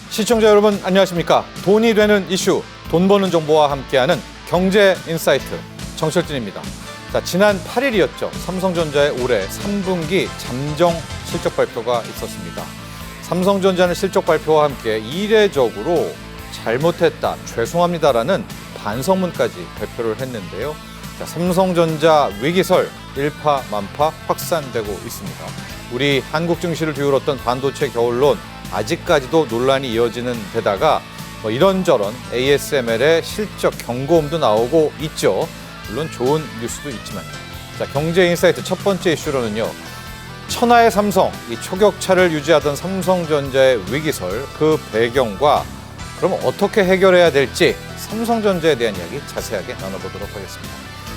시청자 여러분 안녕하십니까? 돈이 되는 이슈, 돈 버는 정보와 함께하는 경제 인사이트 정철진입니다. 자, 지난 8일이었죠. 삼성전자의 올해 3분기 잠정 실적 발표가 있었습니다. 삼성전자는 실적 발표와 함께 이례적으로 잘못했다, 죄송합니다라는 반성문까지 발표를 했는데요. 자, 삼성전자 위기설 일파만파 확산되고 있습니다. 우리 한국 증시를 뒤흔었던 반도체 겨울론 아직까지도 논란이 이어지는 데다가 이런저런 ASML의 실적 경고음도 나오고 있죠. 물론 좋은 뉴스도 있지만요. 자, 경제인사이트 첫 번째 이슈로는요. 천하의 삼성, 이 초격차를 유지하던 삼성전자의 위기설, 그 배경과 그럼 어떻게 해결해야 될지 삼성전자에 대한 이야기 자세하게 나눠보도록 하겠습니다.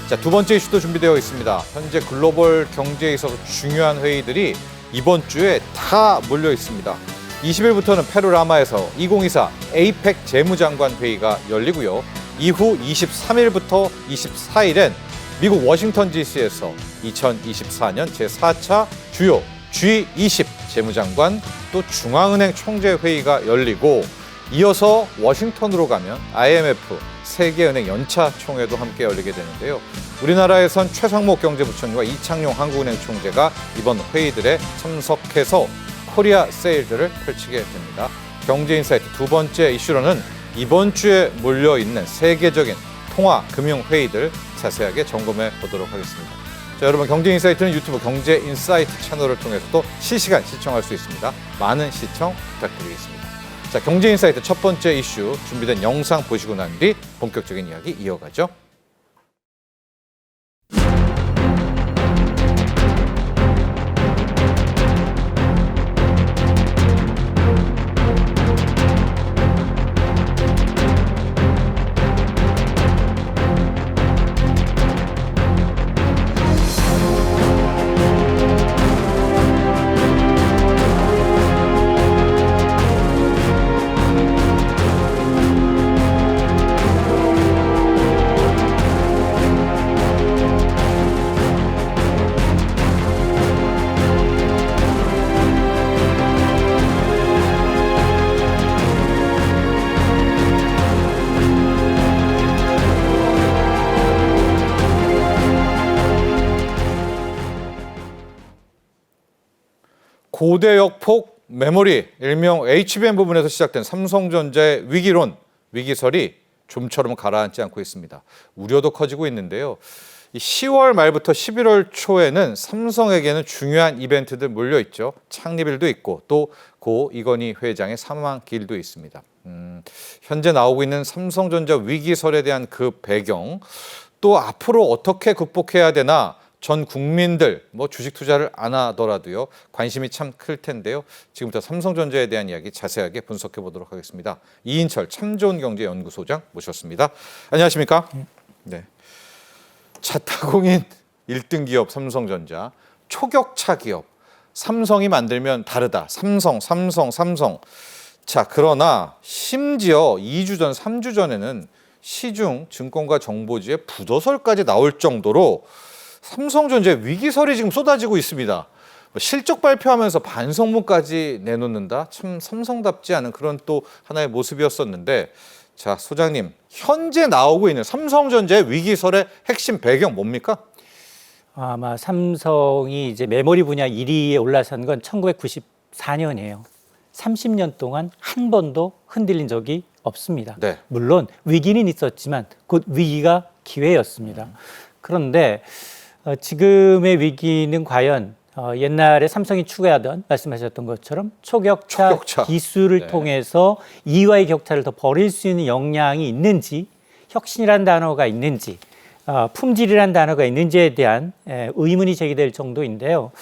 자, 두 번째 이슈도 준비되어 있습니다. 현재 글로벌 경제에 있어서 중요한 회의들이 이번 주에 다 몰려 있습니다. 20일부터는 페루라마에서 2024 에이펙 재무장관 회의가 열리고요. 이후 23일부터 24일엔 미국 워싱턴 DC에서 2024년 제4차 주요 G20 재무장관 또 중앙은행 총재 회의가 열리고 이어서 워싱턴으로 가면 IMF 세계은행 연차 총회도 함께 열리게 되는데요. 우리나라에선 최상목 경제부총리와 이창용 한국은행 총재가 이번 회의들에 참석해서 코리아 세일들을 펼치게 됩니다. 경제인사이트 두 번째 이슈로는 이번 주에 몰려있는 세계적인 통화, 금융 회의들 자세하게 점검해 보도록 하겠습니다. 자, 여러분 경제인사이트는 유튜브 경제인사이트 채널을 통해서도 실시간 시청할 수 있습니다. 많은 시청 부탁드리겠습니다. 자, 경제인사이트 첫 번째 이슈 준비된 영상 보시고 난 뒤 본격적인 이야기 이어가죠. 고대역폭 메모리, 일명 HBM 부분에서 시작된 삼성전자의 위기론, 위기설이 좀처럼 가라앉지 않고 있습니다. 우려도 커지고 있는데요. 10월 말부터 11월 초에는 삼성에게는 중요한 이벤트들 몰려있죠. 창립일도 있고 또 고 이건희 회장의 사망기일도 있습니다. 현재 나오고 있는 삼성전자 위기설에 대한 그 배경, 또 앞으로 어떻게 극복해야 되나 전 국민들 주식 투자를 안 하더라도요. 관심이 참 클 텐데요. 지금부터 삼성전자에 대한 이야기 자세하게 분석해 보도록 하겠습니다. 이인철 참좋은경제연구소장 모셨습니다. 안녕하십니까? 네. 자타공인 1등 기업 삼성전자, 초격차 기업. 삼성이 만들면 다르다. 삼성. 자, 그러나 심지어 2주 전, 3주 전에는 시중 증권가 정보지에 부도설까지 나올 정도로 삼성전자의 위기설이 지금 쏟아지고 있습니다. 실적 발표하면서 반성문까지 내놓는다? 참 삼성답지 않은 그런 또 하나의 모습이었었는데, 자, 소장님, 현재 나오고 있는 삼성전자의 위기설의 핵심 배경 뭡니까? 아마 삼성이 이제 메모리 분야 1위에 올라선 건 1994년이에요. 30년 동안 한 번도 흔들린 적이 없습니다. 네. 물론 위기는 있었지만 곧 위기가 기회였습니다. 그런데 지금의 위기는 과연 옛날에 삼성이 추구하던 말씀하셨던 것처럼 초격차. 기술을 네. 통해서 통해서 이와의 격차를 더 벌일 수 있는 역량이 있는지, 혁신이라는 단어가 있는지, 품질이라는 단어가 있는지에 대한 의문이 제기될 정도인데요.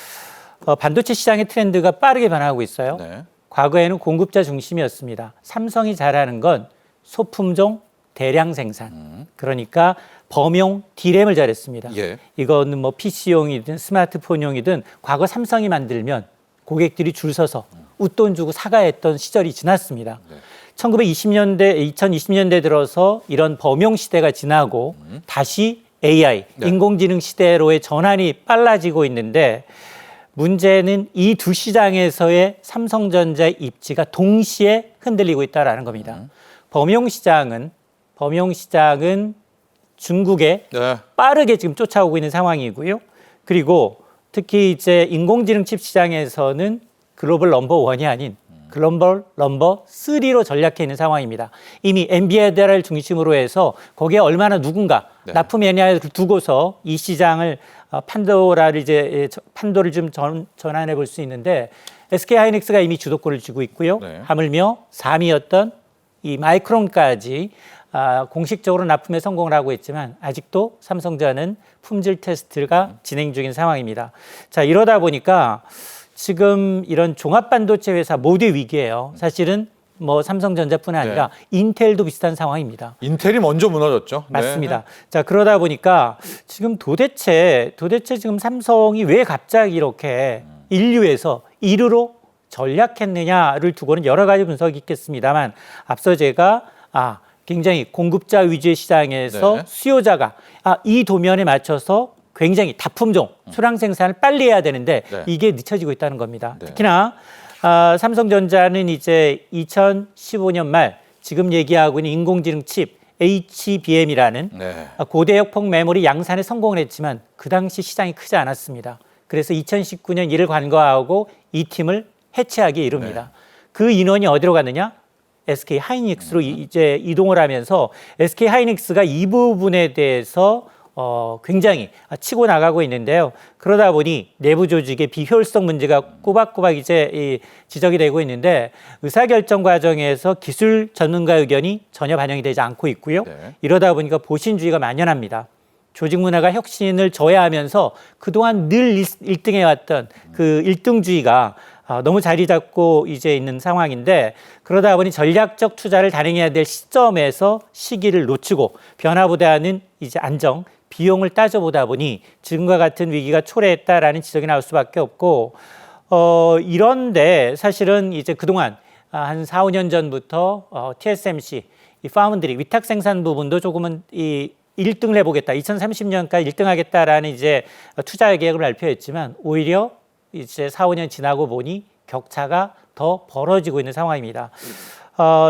반도체 시장의 트렌드가 빠르게 변하고 있어요. 네. 과거에는 공급자 중심이었습니다. 삼성이 잘하는 건 소품종 대량 생산. 그러니까 범용 D램을 잘했습니다. 예. 이거는 PC용이든 스마트폰용이든 과거 삼성이 만들면 고객들이 줄 서서 웃돈 주고 사가했던 시절이 지났습니다. 네. 1920년대, 2020년대 들어서 이런 범용 시대가 지나고 다시 AI, 네. 인공지능 시대로의 전환이 빨라지고 있는데 문제는 이 두 시장에서의 삼성전자의 입지가 동시에 흔들리고 있다라는 겁니다. 범용시장은 중국에 네. 빠르게 지금 쫓아오고 있는 상황이고요. 그리고 특히 이제 인공지능 칩 시장에서는 글로벌 넘버 원이 아닌 글로벌 넘버 3로 전략해 있는 상황입니다. 이미 엔비디아를 중심으로 해서 거기에 얼마나 누군가 네. 납품 매니아를 두고서 이 시장을 판도를 좀 전환해 볼 수 있는데 SK 하이닉스가 이미 주도권을 쥐고 있고요. 네. 하물며 3위였던 이 마이크론까지 공식적으로 납품에 성공을 하고 있지만 아직도 삼성전자는 품질 테스트가 진행 중인 상황입니다. 자, 이러다 보니까 지금 이런 종합반도체 회사 모두 위기예요. 사실은 뭐 삼성전자뿐 아니라 인텔도 비슷한 상황입니다. 인텔이 먼저 무너졌죠. 맞습니다. 네. 자, 그러다 보니까 지금 도대체 지금 삼성이 왜 갑자기 이렇게 인류에서 1위로 전략했느냐를 두고는 여러 가지 분석이 있겠습니다만 앞서 제가 굉장히 공급자 위주의 시장에서 네. 수요자가 이 도면에 맞춰서 굉장히 다품종 수량 생산을 빨리 해야 되는데 네. 이게 늦춰지고 있다는 겁니다. 네. 특히나 삼성전자는 이제 2015년 말 지금 얘기하고 있는 인공지능 칩 HBM이라는 네. 고대역폭 메모리 양산에 성공을 했지만 그 당시 시장이 크지 않았습니다. 그래서 2019년 이를 간과하고 이 팀을 해체하기에 이릅니다. 그 인원이 어디로 갔느냐? SK 하이닉스로 이제 이동을 하면서 SK 하이닉스가 이 부분에 대해서 굉장히 치고 나가고 있는데요. 그러다 보니 내부 조직의 비효율성 문제가 꼬박꼬박 이제 지적이 되고 있는데 의사결정 과정에서 기술 전문가 의견이 전혀 반영이 되지 않고 있고요. 네. 이러다 보니까 보신주의가 만연합니다. 조직 문화가 혁신을 저해하면서 그동안 늘 1등 해왔던 그 1등주의가 너무 자리 잡고 이제 있는 상황인데 그러다 보니 전략적 투자를 단행해야 될 시점에서 시기를 놓치고 변화보다는 이제 안정, 비용을 따져보다 보니 지금과 같은 위기가 초래했다라는 지적이 나올 수밖에 없고 이런데 사실은 이제 그동안 한 4, 5년 전부터 TSMC, 이 파운드리 위탁 생산 부분도 조금은 이 1등을 해보겠다, 2030년까지 1등 하겠다라는 이제 투자 계획을 발표했지만 오히려 이제 4, 5년 지나고 보니 격차가 더 벌어지고 있는 상황입니다.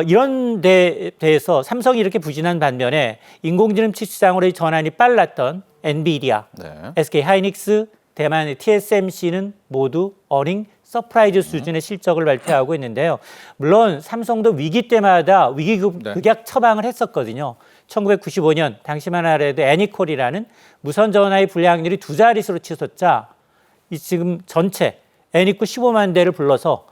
이런 데 대해서 삼성이 이렇게 부진한 반면에 인공지능 칩 시장으로의 전환이 빨랐던 엔비디아, 네. SK 하이닉스, 대만의 TSMC는 모두 어닝 서프라이즈 수준의 실적을 발표하고 있는데요. 물론 삼성도 위기 때마다 위기극약 처방을 했었거든요. 1995년 당시만 하더라도 애니콜이라는 무선 전화의 불량률이 2자릿수로 치솟자 지금 전체 애니콜 15만 대를 불러서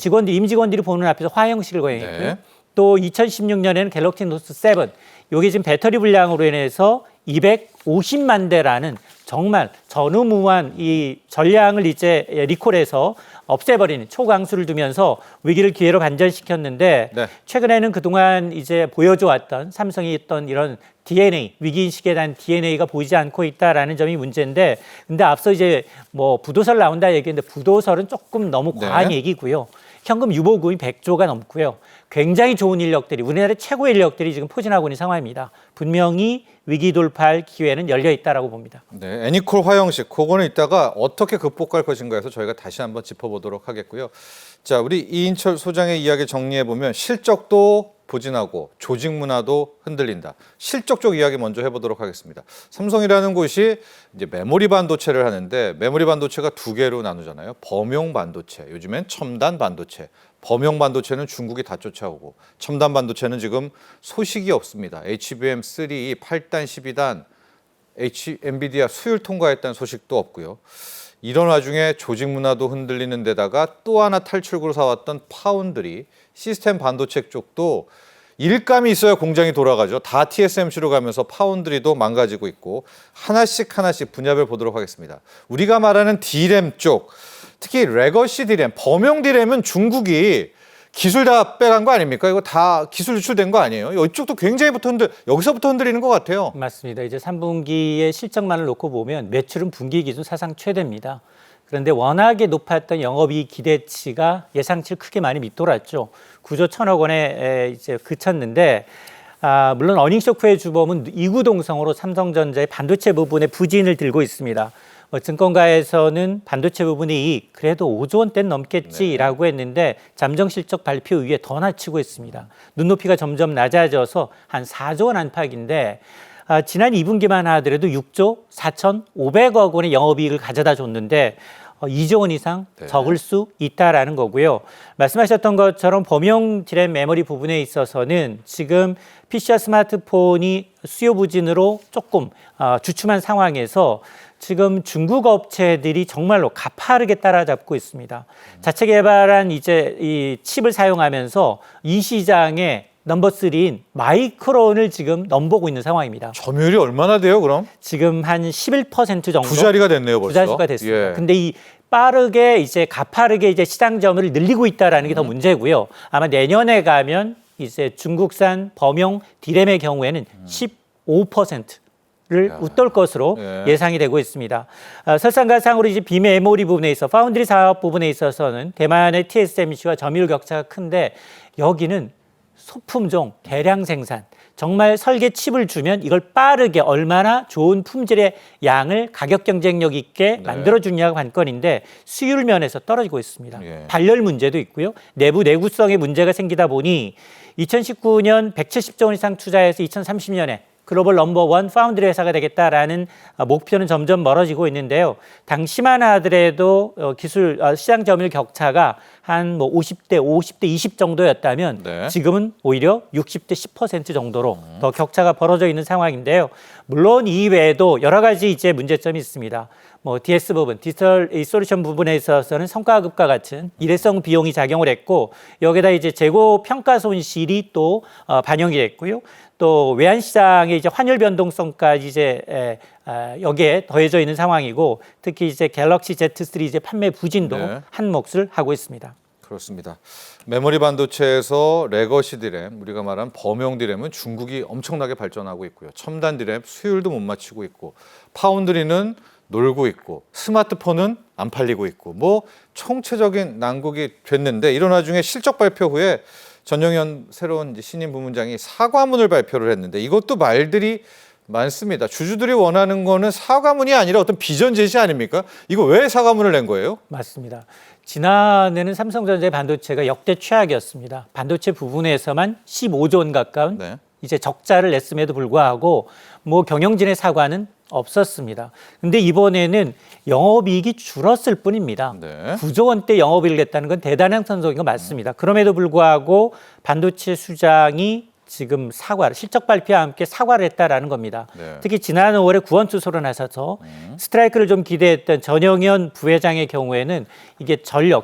임직원들이 보는 앞에서 화형식을 거행했고요. 네. 또 2016년에는 갤럭시 노트 7, 이게 지금 배터리 불량으로 인해서 250만 대라는 정말 전후무한 이 전량을 이제 리콜해서 없애버리는 초강수를 두면서 위기를 기회로 반전시켰는데 네. 최근에는 그동안 이제 보여줘왔던 삼성이 있던 이런 DNA, 위기인식에 대한 DNA가 보이지 않고 있다라는 점이 문제인데 근데 앞서 이제 뭐 부도설 나온다 얘기했는데 부도설은 조금 너무 과한 얘기고요. 현금 유보금이 100조가 넘고요. 굉장히 좋은 인력들이 우리나라 최고의 인력들이 지금 포진하고 있는 상황입니다. 분명히 위기 돌파할 기회는 열려 있다라고 봅니다. 네, 애니콜 화형식, 그거는 이따가 어떻게 극복할 것인가 해서 저희가 다시 한번 짚어보도록 하겠고요. 자, 우리 이인철 소장의 이야기 정리해보면 실적도 부진하고 조직 문화도 흔들린다. 실적 쪽 이야기 먼저 해보도록 하겠습니다. 삼성이라는 곳이 이제 메모리 반도체를 하는데 메모리 반도체가 두 개로 나누잖아요. 범용 반도체, 요즘엔 첨단 반도체. 범용 반도체는 중국이 다 쫓아오고 첨단 반도체는 지금 소식이 없습니다. HBM3 8단, 12단, 엔비디아 수율 통과했다는 소식도 없고요. 이런 와중에 조직 문화도 흔들리는 데다가 또 하나 탈출구로 사왔던 파운드리, 시스템 반도체 쪽도 일감이 있어야 공장이 돌아가죠. 다 TSMC로 가면서 파운드리도 망가지고 있고 하나씩 분야별 보도록 하겠습니다. 우리가 말하는 D램 쪽, 특히 레거시 D램, 범용 D램은 중국이 기술 다 빼간 거 아닙니까? 이거 다 기술 유출된 거 아니에요? 이쪽도 굉장히 여기서부터 흔들리는 것 같아요. 맞습니다. 이제 3분기의 실적만을 놓고 보면 매출은 분기 기준 사상 최대입니다. 그런데 워낙에 높았던 영업이익 기대치가 예상치를 크게 많이 밑돌았죠. 9조 1천억 원에 이제 그쳤는데 물론 어닝쇼크의 주범은 이구동성으로 삼성전자의 반도체 부분의 부진을 들고 있습니다. 증권가에서는 반도체 부분의 이익 그래도 5조 원대는 넘겠지라고 했는데 잠정 실적 발표 이후에 더 낮추고 있습니다. 눈높이가 점점 낮아져서 한 4조 원 안팎인데 지난 2분기만 하더라도 6조 4,500억 원의 영업이익을 가져다 줬는데 2조 원 이상 적을 수 있다라는 거고요. 말씀하셨던 것처럼 범용 디램 메모리 부분에 있어서는 지금 PC와 스마트폰이 수요 부진으로 조금 주춤한 상황에서 지금 중국 업체들이 정말로 가파르게 따라잡고 있습니다. 자체 개발한 이제 이 칩을 사용하면서 이 시장에 넘버 3인 마이크론을 지금 넘보고 있는 상황입니다. 점유율이 얼마나 돼요, 그럼? 지금 한 11% 정도. 두 자리가 됐네요, 벌써. 두 자리가 됐습니다. 예. 근데 이 빠르게 이제 가파르게 이제 시장 점유율을 늘리고 있다라는 게 더 문제고요. 아마 내년에 가면 이제 중국산 범용 디램의 경우에는 15%를 웃돌 것으로 예상이 되고 있습니다. 설상가상으로 이제 비메모리 부분에 있어 파운드리 사업 부분에 있어서는 대만의 TSMC와 점유율 격차가 큰데 여기는 소품종 대량 생산, 정말 설계 칩을 주면 이걸 빠르게 얼마나 좋은 품질의 양을 가격 경쟁력 있게 만들어주냐가 관건인데 수율 면에서 떨어지고 있습니다. 발열 문제도 있고요. 내부 내구성에 문제가 생기다 보니 2019년 170조 원 이상 투자해서 2030년에 글로벌 넘버 원 파운드리 회사가 되겠다라는 목표는 점점 멀어지고 있는데요. 당시만 하더라도 기술 시장 점유율 격차가 한 뭐 50대 20 정도였다면 지금은 오히려 60대 10% 정도로 더 격차가 벌어져 있는 상황인데요. 물론 이 외에도 여러 가지 이제 문제점이 있습니다. 뭐 DS 부분, 디지털 솔루션 부분에 있어서는 성과급과 같은 일회성 비용이 작용을 했고 여기다 이제 재고 평가 손실이 또 반영이 됐고요. 또 외환 시장의 이제 환율 변동성까지 이제 여기에 더해져 있는 상황이고 특히 이제 갤럭시 Z3 이제 판매 부진도 한 몫을 하고 있습니다. 그렇습니다. 메모리 반도체에서 레거시 디램, 우리가 말한 범용 디램은 중국이 엄청나게 발전하고 있고요. 첨단 디램 수율도 못 맞추고 있고 파운드리는 놀고 있고 스마트폰은 안 팔리고 있고 뭐 총체적인 난국이 됐는데 이런 와중에 실적 발표 후에 전영현 새로운 신임 부문장이 사과문을 발표를 했는데 이것도 말들이 많습니다. 주주들이 원하는 거는 사과문이 아니라 어떤 비전 제시 아닙니까? 이거 왜 사과문을 낸 거예요? 맞습니다. 지난해는 삼성전자의 반도체가 역대 최악이었습니다. 반도체 부분에서만 15조 원 가까운 이제 적자를 냈음에도 불구하고 뭐 경영진의 사과는 없었습니다. 근데 이번에는 영업이익이 줄었을 뿐입니다. 9조 원대 영업이익을 냈다는 건 대단한 선속인 건 맞습니다. 그럼에도 불구하고 반도체 수장이 지금 실적 발표와 함께 사과를 했다라는 겁니다. 특히 지난 5월에 구원투소로 나서서 스트라이크를 좀 기대했던 전영현 부회장의 경우에는 이게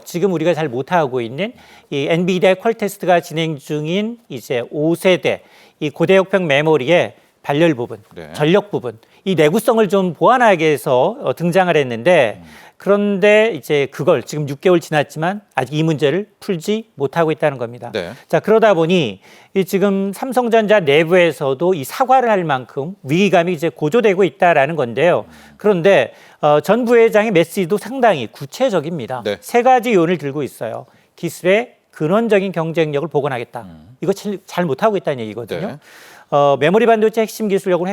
지금 우리가 잘 못하고 있는 이 엔비디아 퀄테스트가 진행 중인 이제 5세대 이 고대역평 메모리의 발열 부분, 전력 부분, 이 내구성을 좀 보완하기 위해서 등장을 했는데 그런데 이제 그걸 지금 6개월 지났지만 아직 이 문제를 풀지 못하고 있다는 겁니다. 자, 그러다 보니 이 지금 삼성전자 내부에서도 이 사과를 할 만큼 위기감이 이제 고조되고 있다라는 건데요. 그런데 전 부회장의 메시지도 상당히 구체적입니다. 세 가지 요인을 들고 있어요. 기술의 근원적인 경쟁력을 복원하겠다. 이거 잘 못하고 있다는 얘기거든요. 메모리 반도체 핵심 기술력을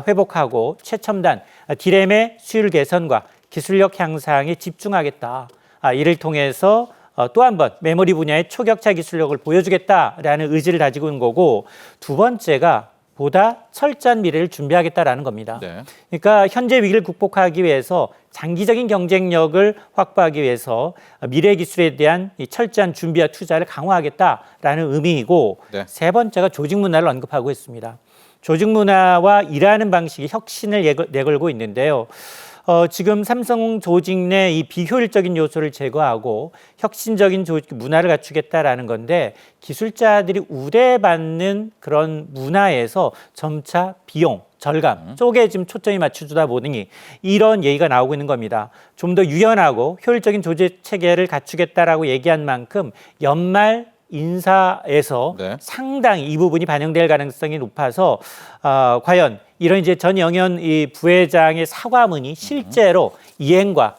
회복하고 최첨단 디램의 수율 개선과 기술력 향상에 집중하겠다. 이를 통해서 또 한 번 메모리 분야의 초격차 기술력을 보여주겠다라는 의지를 가지고 있는 거고 두 번째가 보다 철저한 미래를 준비하겠다라는 겁니다. 그러니까 현재 위기를 극복하기 위해서 장기적인 경쟁력을 확보하기 위해서 미래 기술에 대한 이 철저한 준비와 투자를 강화하겠다라는 의미이고 세 번째가 조직 문화를 언급하고 있습니다. 조직 문화와 일하는 방식이 혁신을 내걸고 있는데요. 지금 삼성 조직 내 이 비효율적인 요소를 제거하고 혁신적인 조직 문화를 갖추겠다라는 건데 기술자들이 우대받는 그런 문화에서 점차 비용, 절감 쪽에 지금 초점이 맞춰주다 보니 이런 얘기가 나오고 있는 겁니다. 좀 더 유연하고 효율적인 조직 체계를 갖추겠다라고 얘기한 만큼 연말 인사에서 상당히 이 부분이 반영될 가능성이 높아서 과연 이런 이제 전영현 이 부회장의 사과문이 실제로 이행과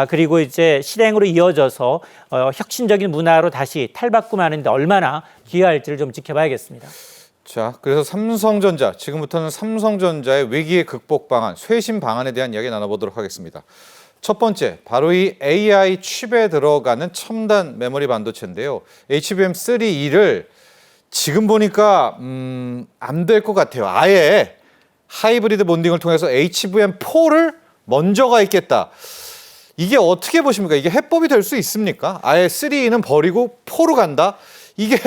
그리고 이제 실행으로 이어져서 혁신적인 문화로 다시 탈바꿈하는데 얼마나 기여할지를 좀 지켜봐야겠습니다. 자, 그래서 삼성전자, 지금부터는 삼성전자의 위기의 극복 방안, 쇄신 방안에 대한 이야기 나눠보도록 하겠습니다. 첫 번째, 바로 이 AI 칩에 들어가는 첨단 메모리 반도체인데요. HBM3E를 지금 보니까 안 될 것 같아요. 아예 하이브리드 본딩을 통해서 HBM4를 먼저 가 있겠다. 이게 어떻게 보십니까? 이게 해법이 될 수 있습니까? 아예 3E는 버리고 4로 간다? 이게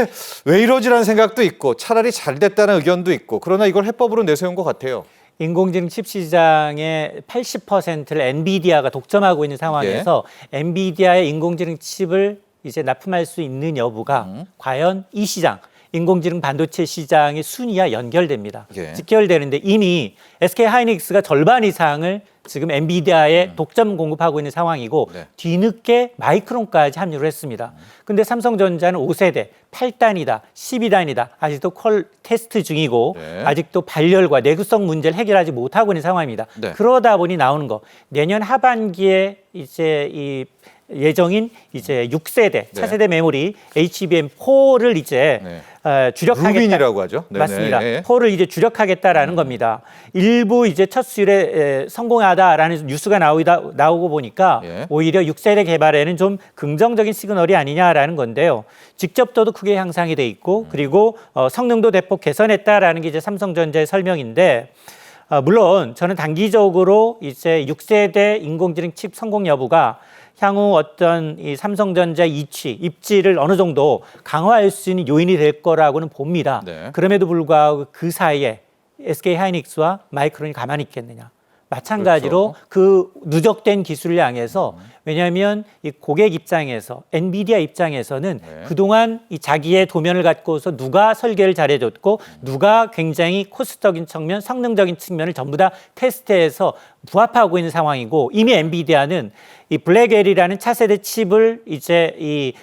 왜 이러지라는 생각도 있고 차라리 잘 됐다는 의견도 있고 그러나 이걸 해법으로 내세운 것 같아요. 인공지능 칩 시장의 80%를 엔비디아가 독점하고 있는 상황에서 엔비디아의 인공지능 칩을 이제 납품할 수 있는 여부가 과연 이 시장, 인공지능 반도체 시장의 순위와 연결됩니다. 예. 직결되는데 이미 SK 하이닉스가 절반 이상을 지금 엔비디아에 독점 공급하고 있는 상황이고 네. 뒤늦게 마이크론까지 합류를 했습니다. 근데 삼성전자는 5세대, 8단이다, 12단이다. 아직도 퀄 테스트 중이고 네. 아직도 발열과 내구성 문제를 해결하지 못하고 있는 상황입니다. 네. 그러다 보니 나오는 거 내년 하반기에 이제 이 예정인 이제 6세대, 차세대 메모리 HBM4를 이제 네. 주력하겠다. 루빈이라고 하죠. 네네. 맞습니다. 네. 4를 이제 주력하겠다라는 겁니다. 일부 이제 첫 수율에 성공하다라는 뉴스가 나오고 보니까 예. 오히려 6세대 개발에는 좀 긍정적인 시그널이 아니냐라는 건데요. 직접도도 크게 향상이 돼 있고 그리고 성능도 대폭 개선했다라는 게 이제 삼성전자의 설명인데 물론 저는 단기적으로 이제 6세대 인공지능 칩 성공 여부가 향후 어떤 이 삼성전자 입지를 어느 정도 강화할 수 있는 요인이 될 거라고는 봅니다. 네. 그럼에도 불구하고 그 사이에 SK 하이닉스와 마이크론이 가만히 있겠느냐. 마찬가지로 그 누적된 기술을 향해서 왜냐하면 이 고객 입장에서 엔비디아 입장에서는 네. 그동안 이 자기의 도면을 갖고서 누가 설계를 잘해줬고 누가 굉장히 코스적인 측면, 성능적인 측면을 전부 다 테스트해서 부합하고 있는 상황이고 이미 엔비디아는 이 블랙웰이라는 차세대 칩을 이제 이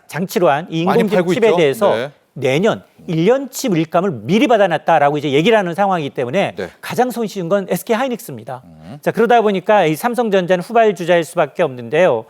장치로 한 이 많이 인공지능 팔고 칩에 있죠. 대해서 네. 내년 1년치 물감을 미리 받아놨다라고 이제 얘기를 하는 상황이기 때문에 네. 가장 손쉬운 건 SK 하이닉스입니다. 자, 그러다 보니까 이 삼성전자는 후발주자일 수밖에 없는데요.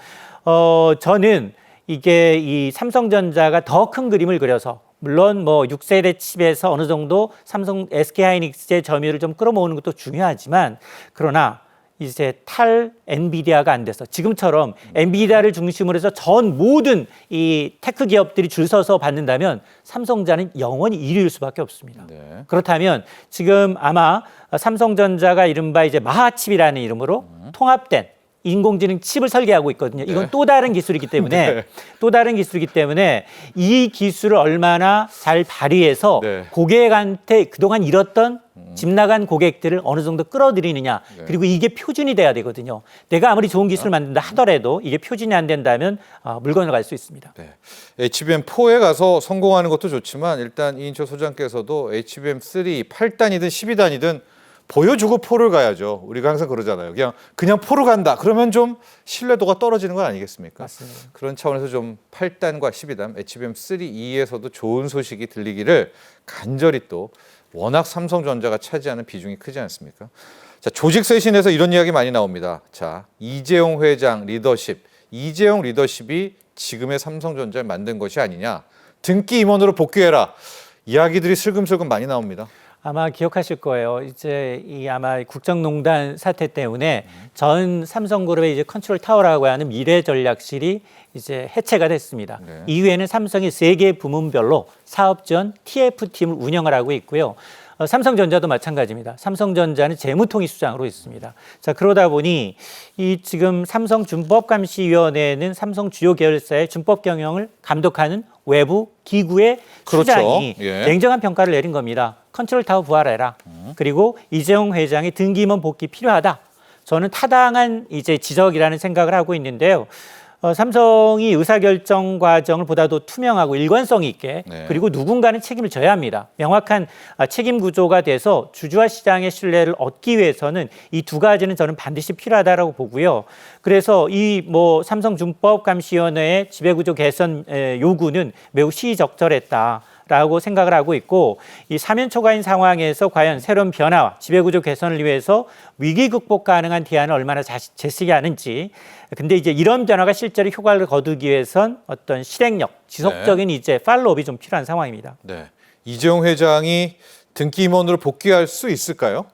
저는 이게 이 삼성전자가 더 큰 그림을 그려서 물론 뭐 6세대 칩에서 어느 정도 삼성 SK 하이닉스의 점유율을 좀 끌어모으는 것도 중요하지만 그러나 이제 탈 엔비디아가 안 돼서 지금처럼 엔비디아를 중심으로 해서 전 모든 이 테크 기업들이 줄 서서 받는다면 삼성전자는 영원히 1위일 수밖에 없습니다. 네. 그렇다면 지금 아마 삼성전자가 이른바 이제 마하칩이라는 이름으로 통합된 인공지능 칩을 설계하고 있거든요. 이건 또 다른 기술이기 때문에 네. 또 다른 기술이기 때문에 이 기술을 얼마나 잘 발휘해서 네. 고객한테 그동안 잃었던 집 나간 고객들을 어느 정도 끌어들이느냐. 그리고 이게 표준이 돼야 되거든요. 내가 아무리 좋은 기술을 만든다 하더라도 이게 표준이 안 된다면 물건을 갈 수 있습니다. 네. HBM4에 가서 성공하는 것도 좋지만 일단 이인철 소장께서도 HBM3 8단이든 12단이든 보여주고 4를 가야죠. 우리가 항상 그러잖아요. 그냥 4로 간다. 그러면 좀 신뢰도가 떨어지는 건 아니겠습니까? 맞습니다. 그런 차원에서 좀 8단과 12단, HBM3E에서도 좋은 소식이 들리기를 간절히 또 워낙 삼성전자가 차지하는 비중이 크지 않습니까? 자, 조직 쇄신에서 이런 이야기 많이 나옵니다. 자, 이재용 회장 리더십, 이재용 리더십이 지금의 삼성전자를 만든 것이 아니냐. 등기 임원으로 복귀해라. 이야기들이 슬금슬금 많이 나옵니다. 아마 기억하실 거예요. 이제 이 아마 국정농단 사태 때문에 전 삼성그룹의 이제 컨트롤 타워라고 하는 미래전략실이 이제 해체가 됐습니다. 네. 이후에는 삼성이 3개 부문별로 사업지원 TF팀을 운영을 하고 있고요. 삼성전자도 마찬가지입니다. 삼성전자는 재무통일수장으로 있습니다. 자, 그러다 보니 이 지금 삼성준법감시위원회는 삼성 주요 계열사의 준법 경영을 감독하는 외부 기구의 그렇죠. 수장이 예. 냉정한 평가를 내린 겁니다. 컨트롤 타워 부활해라. 그리고 이재용 회장의 등기임원 복귀 필요하다. 저는 타당한 이제 지적이라는 생각을 하고 있는데요. 삼성이 의사결정 과정을 보다도 투명하고 일관성 있게 네. 그리고 누군가는 책임을 져야 합니다. 명확한 책임 구조가 돼서 주주와 시장의 신뢰를 얻기 위해서는 이 두 가지는 저는 반드시 필요하다라고 보고요. 그래서 이 뭐 삼성준법감시위원회의 지배구조 개선 요구는 매우 시의적절했다. 라고 생각을 하고 있고 이 사면 초과인 상황에서 과연 새로운 변화와 지배구조 개선을 위해서 위기 극복 가능한 대안을 얼마나 제시하는지 근데 이제 이런 변화가 실제로 효과를 거두기 위해선 어떤 실행력, 지속적인 이제 팔로업이 좀 필요한 상황입니다. 네. 이재용 회장이 등기 임원으로 복귀할 수 있을까요?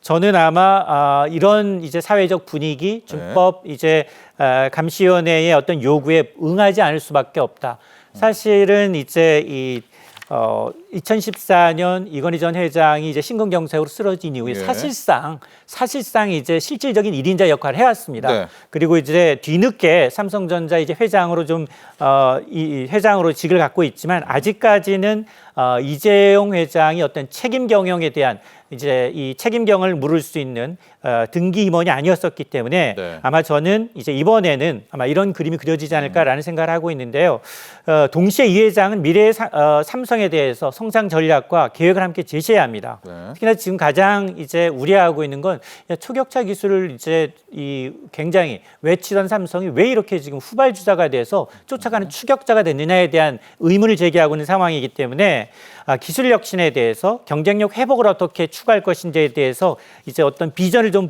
저는 아마 이런 이제 사회적 분위기, 준법 이제 감시위원회의 어떤 요구에 응하지 않을 수밖에 없다. 사실은 이제 2014년 이건희 전 회장이 이제 심근경색으로 쓰러진 이후에 사실상 이제 실질적인 1인자 역할을 해왔습니다. 네. 그리고 이제 뒤늦게 삼성전자 이제 회장으로 이 회장으로 직을 갖고 있지만 아직까지는 이재용 회장이 어떤 책임 경영에 대한 이제 이 책임경을 물을 수 있는 등기 임원이 아니었었기 때문에 네. 아마 저는 이제 이번에는 아마 이런 그림이 그려지지 않을까라는 생각을 하고 있는데요. 동시에 이 회장은 미래의 삼성에 대해서 성장 전략과 계획을 함께 제시해야 합니다. 네. 특히나 지금 가장 이제 우려하고 있는 건 초격차 기술을 이제 굉장히 외치던 삼성이 왜 이렇게 지금 후발주자가 돼서 쫓아가는 추격자가 됐느냐에 대한 의문을 제기하고 있는 상황이기 때문에 기술 혁신에 대해서 경쟁력 회복을 어떻게 추구할 것인지에 대해서 이제 어떤 비전을 좀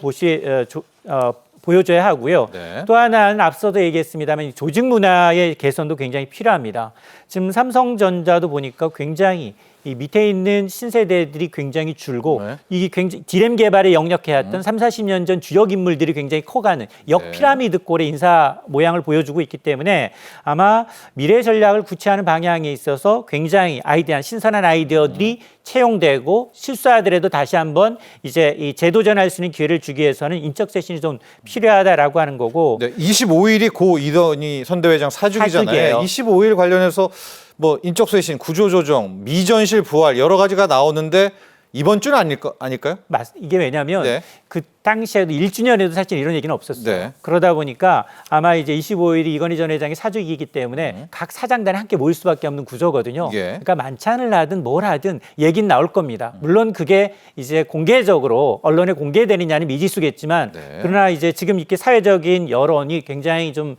보여줘야 하고요. 네. 또 하나는 앞서도 얘기했습니다만 조직 문화의 개선도 굉장히 필요합니다. 지금 삼성전자도 보니까 굉장히 이 밑에 있는 신세대들이 굉장히 줄고 네. 이게 굉장히 디램 개발에 역력해왔던 3, 40년 전 주역 인물들이 굉장히 커가는 역피라미드 꼴의 인사 모양을 보여주고 있기 때문에 아마 미래 전략을 구체하는 방향에 있어서 굉장히 신선한 아이디어들이 채용되고 실수하더라도 다시 한번 이제 이 재도전할 수 있는 기회를 주기 위해서는 인적 쇄신이 좀 필요하다라고 하는 거고. 네, 25일이 고 이건희 선대회장 사직이잖아요. 사직이에요. 25일 관련해서 뭐 인적 쇄신, 구조 조정, 미전실 부활 여러 가지가 나오는데 이번 주는 아닐까요? 이게 왜냐하면 네. 그 당시에도 1주년에도 사실 이런 얘기는 없었어요. 네. 그러다 보니까 아마 이제 25일이 이건희 전 회장의 사직이기 때문에 각 사장단이 함께 모일 수밖에 없는 구조거든요. 예. 그러니까 만찬을 하든 뭘 하든 얘기는 나올 겁니다. 물론 그게 이제 공개적으로 언론에 공개되느냐는 미지수겠지만 네. 그러나 이제 지금 이렇게 사회적인 여론이 굉장히 좀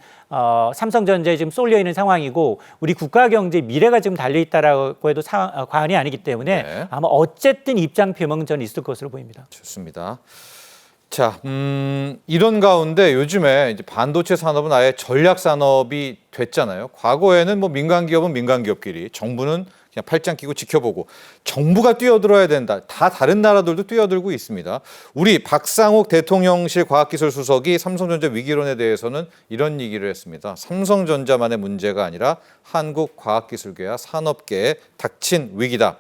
삼성전자에 지금 쏠려 있는 상황이고 우리 국가 경제 미래가 지금 달려 있다라고 해도 과언이 아니기 때문에 네. 아마 어쨌든 입장 표명은 저는 있을 것으로 보입니다. 좋습니다. 자, 이런 가운데 요즘에 이제 반도체 산업은 아예 전략 산업이 됐잖아요. 과거에는 뭐 민간 기업은 민간 기업끼리, 정부는 그냥 팔짱 끼고 지켜보고 정부가 뛰어들어야 된다. 다 다른 나라들도 뛰어들고 있습니다. 우리 박상욱 대통령실 과학기술수석이 삼성전자 위기론에 대해서는 이런 얘기를 했습니다. 삼성전자만의 문제가 아니라 한국 과학기술계와 산업계에 닥친 위기다.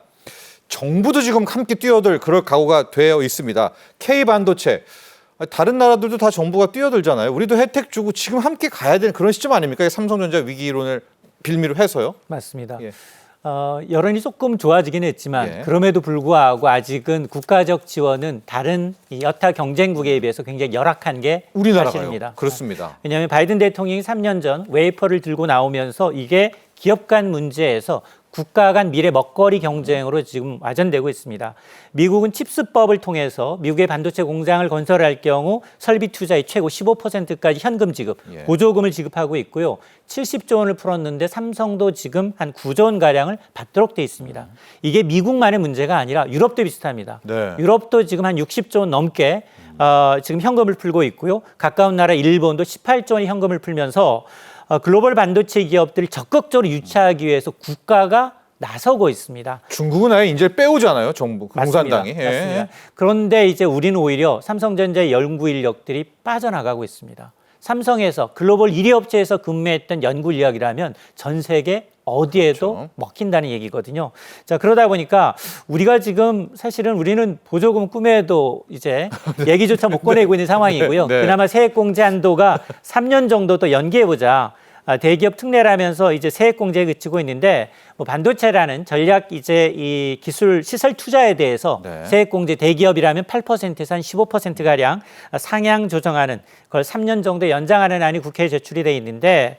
정부도 지금 함께 뛰어들 그럴 각오가 되어 있습니다. K반도체, 다른 나라들도 다 정부가 뛰어들잖아요. 우리도 혜택 주고 지금 함께 가야 되는 그런 시점 아닙니까? 삼성전자 위기론을 빌미로 해서요. 맞습니다. 예. 여론이 조금 좋아지긴 했지만 예. 그럼에도 불구하고 아직은 국가적 지원은 다른 이 여타 경쟁국에 비해서 굉장히 열악한 게 우리나라가요. 사실입니다. 그렇습니다. 왜냐하면 바이든 대통령이 3년 전 웨이퍼를 들고 나오면서 이게 기업 간 문제에서 국가 간 미래 먹거리 경쟁으로 지금 와전되고 있습니다. 미국은 칩스법을 통해서 미국의 반도체 공장을 건설할 경우 설비 투자의 최고 15%까지 현금 지급, 예. 보조금을 지급하고 있고요. 70조 원을 풀었는데 삼성도 지금 한 9조 원 가량을 받도록 돼 있습니다. 이게 미국만의 문제가 아니라 유럽도 비슷합니다. 네. 유럽도 지금 한 60조 원 넘게 지금 현금을 풀고 있고요. 가까운 나라 일본도 18조 원의 현금을 풀면서 글로벌 반도체 기업들을 적극적으로 유치하기 위해서 국가가 나서고 있습니다. 중국은 아예 인재를 빼오잖아요. 정부, 공산당이. 맞습니다. 맞습니다. 그런데 이제 우리는 오히려 삼성전자의 연구 인력들이 빠져나가고 있습니다. 삼성에서 글로벌 1위 업체에서 근무했던 연구 인력이라면 전 세계 어디에도 그렇죠. 먹힌다는 얘기거든요. 자, 그러다 보니까 우리가 지금 사실은 우리는 보조금 꿈에도 이제 얘기조차 못 꺼내고 있는 상황이고요. 네. 그나마 세액공제 한도가 3년 정도 더 연기해보자. 대기업 특례라면서 이제 세액공제에 그치고 있는데 뭐 반도체라는 전략 이제 이 기술 시설 투자에 대해서 네. 세액공제 대기업이라면 8%에서 한 15% 가량 상향 조정하는 그걸 3년 정도 연장하는 안이 국회에 제출이 돼 있는데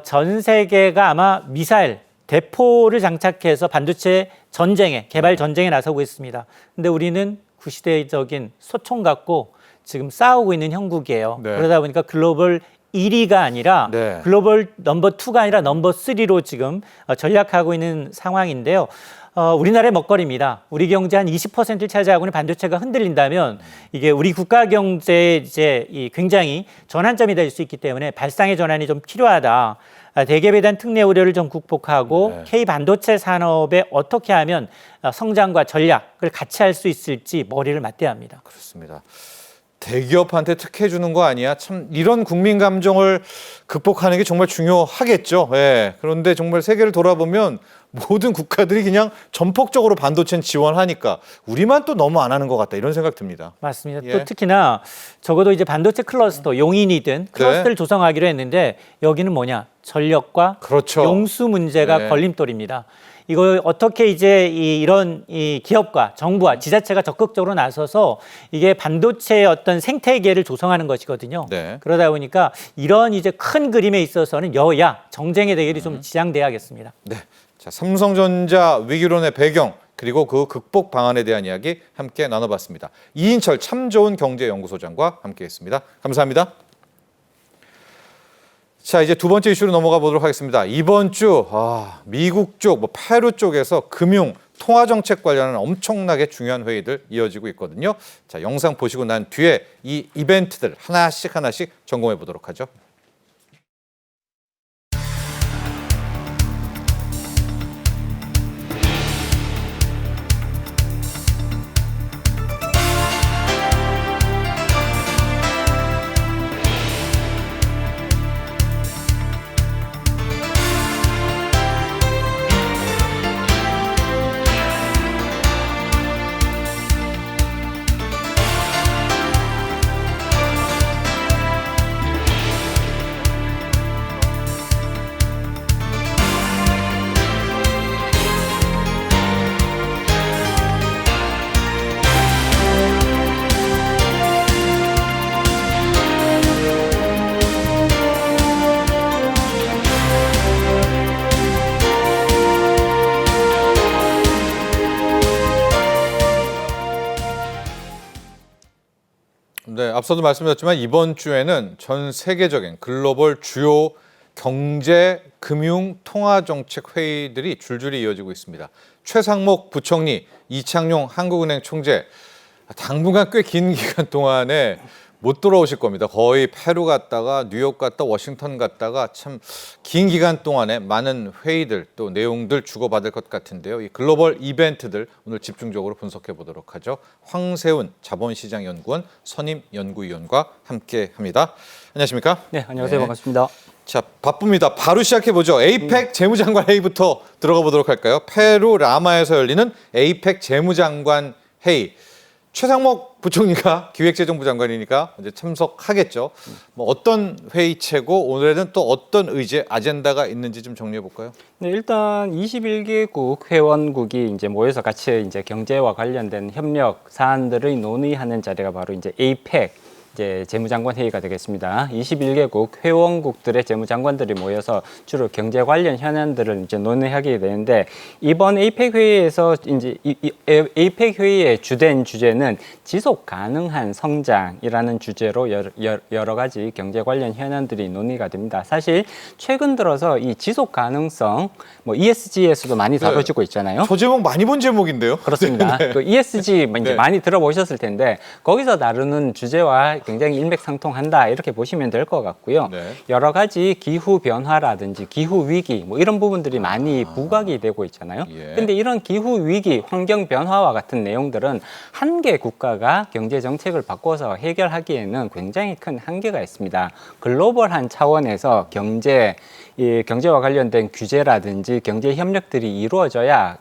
전 세계가 아마 미사일 대포를 장착해서 반도체 전쟁에 개발 전쟁에 나서고 있습니다. 근데 우리는 구시대적인 소총 갖고 지금 싸우고 있는 형국이에요. 네. 그러다 보니까 글로벌 1위가 아니라 네. 글로벌 넘버 2가 아니라 넘버 3로 지금 전략하고 있는 상황인데요. 우리나라의 먹거리입니다. 우리 경제 한 20%를 차지하고 있는 반도체가 흔들린다면 이게 우리 국가 경제에 이제 굉장히 전환점이 될 수 있기 때문에 발상의 전환이 좀 필요하다. 대기업에 대한 특례 우려를 좀 극복하고 네. K 반도체 산업에 어떻게 하면 성장과 전략을 같이 할 수 있을지 머리를 맞대야 합니다. 그렇습니다. 대기업한테 특혜 주는 거 아니야? 참 이런 국민 감정을 극복하는 게 정말 중요하겠죠. 예. 그런데 정말 세계를 돌아보면 모든 국가들이 그냥 전폭적으로 반도체는 지원하니까 우리만 또 너무 안 하는 것 같다 이런 생각 듭니다. 맞습니다. 예. 또 특히나 적어도 이제 반도체 클러스터, 용인이든 클러스터를 조성하기로 했는데 여기는 뭐냐? 전력과 그렇죠. 용수 문제가 네. 걸림돌입니다. 이거 어떻게 이제 이런 기업과 정부와 지자체가 적극적으로 나서서 이게 반도체의 어떤 생태계를 조성하는 것이거든요. 네. 그러다 보니까 이런 이제 큰 그림에 있어서는 여야 정쟁의 대결이 좀 지양돼야겠습니다. 네. 자, 삼성전자 위기론의 배경 그리고 그 극복 방안에 대한 이야기 함께 나눠봤습니다. 이인철 참 좋은 경제연구소장과 함께했습니다. 감사합니다. 자, 이제 두 번째 이슈로 넘어가 보도록 하겠습니다. 이번 주 미국 쪽, 페루 쪽에서 금융 통화 정책 관련한 엄청나게 중요한 회의들 이어지고 있거든요. 자, 영상 보시고 난 뒤에 이 이벤트들 하나씩 점검해 보도록 하죠. 네, 앞서도 말씀드렸지만 이번 주에는 전 세계적인 글로벌 주요 경제, 금융, 통화 정책 회의들이 줄줄이 이어지고 있습니다. 최상목 부총리, 이창용 한국은행 총재 당분간 꽤 긴 기간 동안에 못 돌아오실 겁니다. 거의 페루 갔다가 뉴욕 갔다 워싱턴 갔다가 참 긴 기간 동안에 많은 회의들 또 내용들 주고받을 것 같은데요. 이 글로벌 이벤트들 오늘 집중적으로 분석해 보도록 하죠. 황세훈 자본시장연구원 선임 연구위원과 함께합니다. 안녕하십니까? 네, 안녕하세요. 반갑습니다. 자, 바쁩니다. 바로 시작해 보죠. 에이펙 재무장관 회의부터 들어가 보도록 할까요? 페루 라마에서 열리는 에이펙 재무장관 회의. 최상목 부총리가 기획재정부 장관이니까 이제 참석하겠죠. 뭐 어떤 회의체고 오늘에는 또 어떤 의제 아젠다가 있는지 좀 정리해 볼까요? 네, 일단 21개국 회원국이 이제 모여서 같이 이제 경제와 관련된 협력 사안들을 논의하는 자리가 바로 이제 에이펙 이제 재무장관 회의가 되겠습니다. 21개국 회원국들의 재무장관들이 모여서 주로 경제 관련 현안들을 이제 논의하게 되는데 이번 에이펙 회의에서 이제 에이펙 회의의 주된 주제는 지속 가능한 성장이라는 주제로 여러 가지 경제 관련 현안들이 논의가 됩니다. 사실 최근 들어서 이 지속 가능성 뭐 ESG에서도 많이 다뤄지고 있잖아요. 저 제목 많이 본 제목인데요. 그렇습니다. 그 ESG 이제 많이 들어보셨을 텐데 거기서 다루는 주제와 굉장히 일맥상통한다 이렇게 보시면 될 것 같고요. 네. 여러 가지 기후 변화라든지 기후 위기 뭐 이런 부분들이 많이 부각이 되고 있잖아요. 예. 근데 이런 기후 위기, 환경 변화와 같은 내용들은 한 개 국가가 경제 정책을 바꿔서 해결하기에는 굉장히 큰 한계가 있습니다. 글로벌한 차원에서 경제와 관련된 규제라든지 경제 협력들이 이루어져야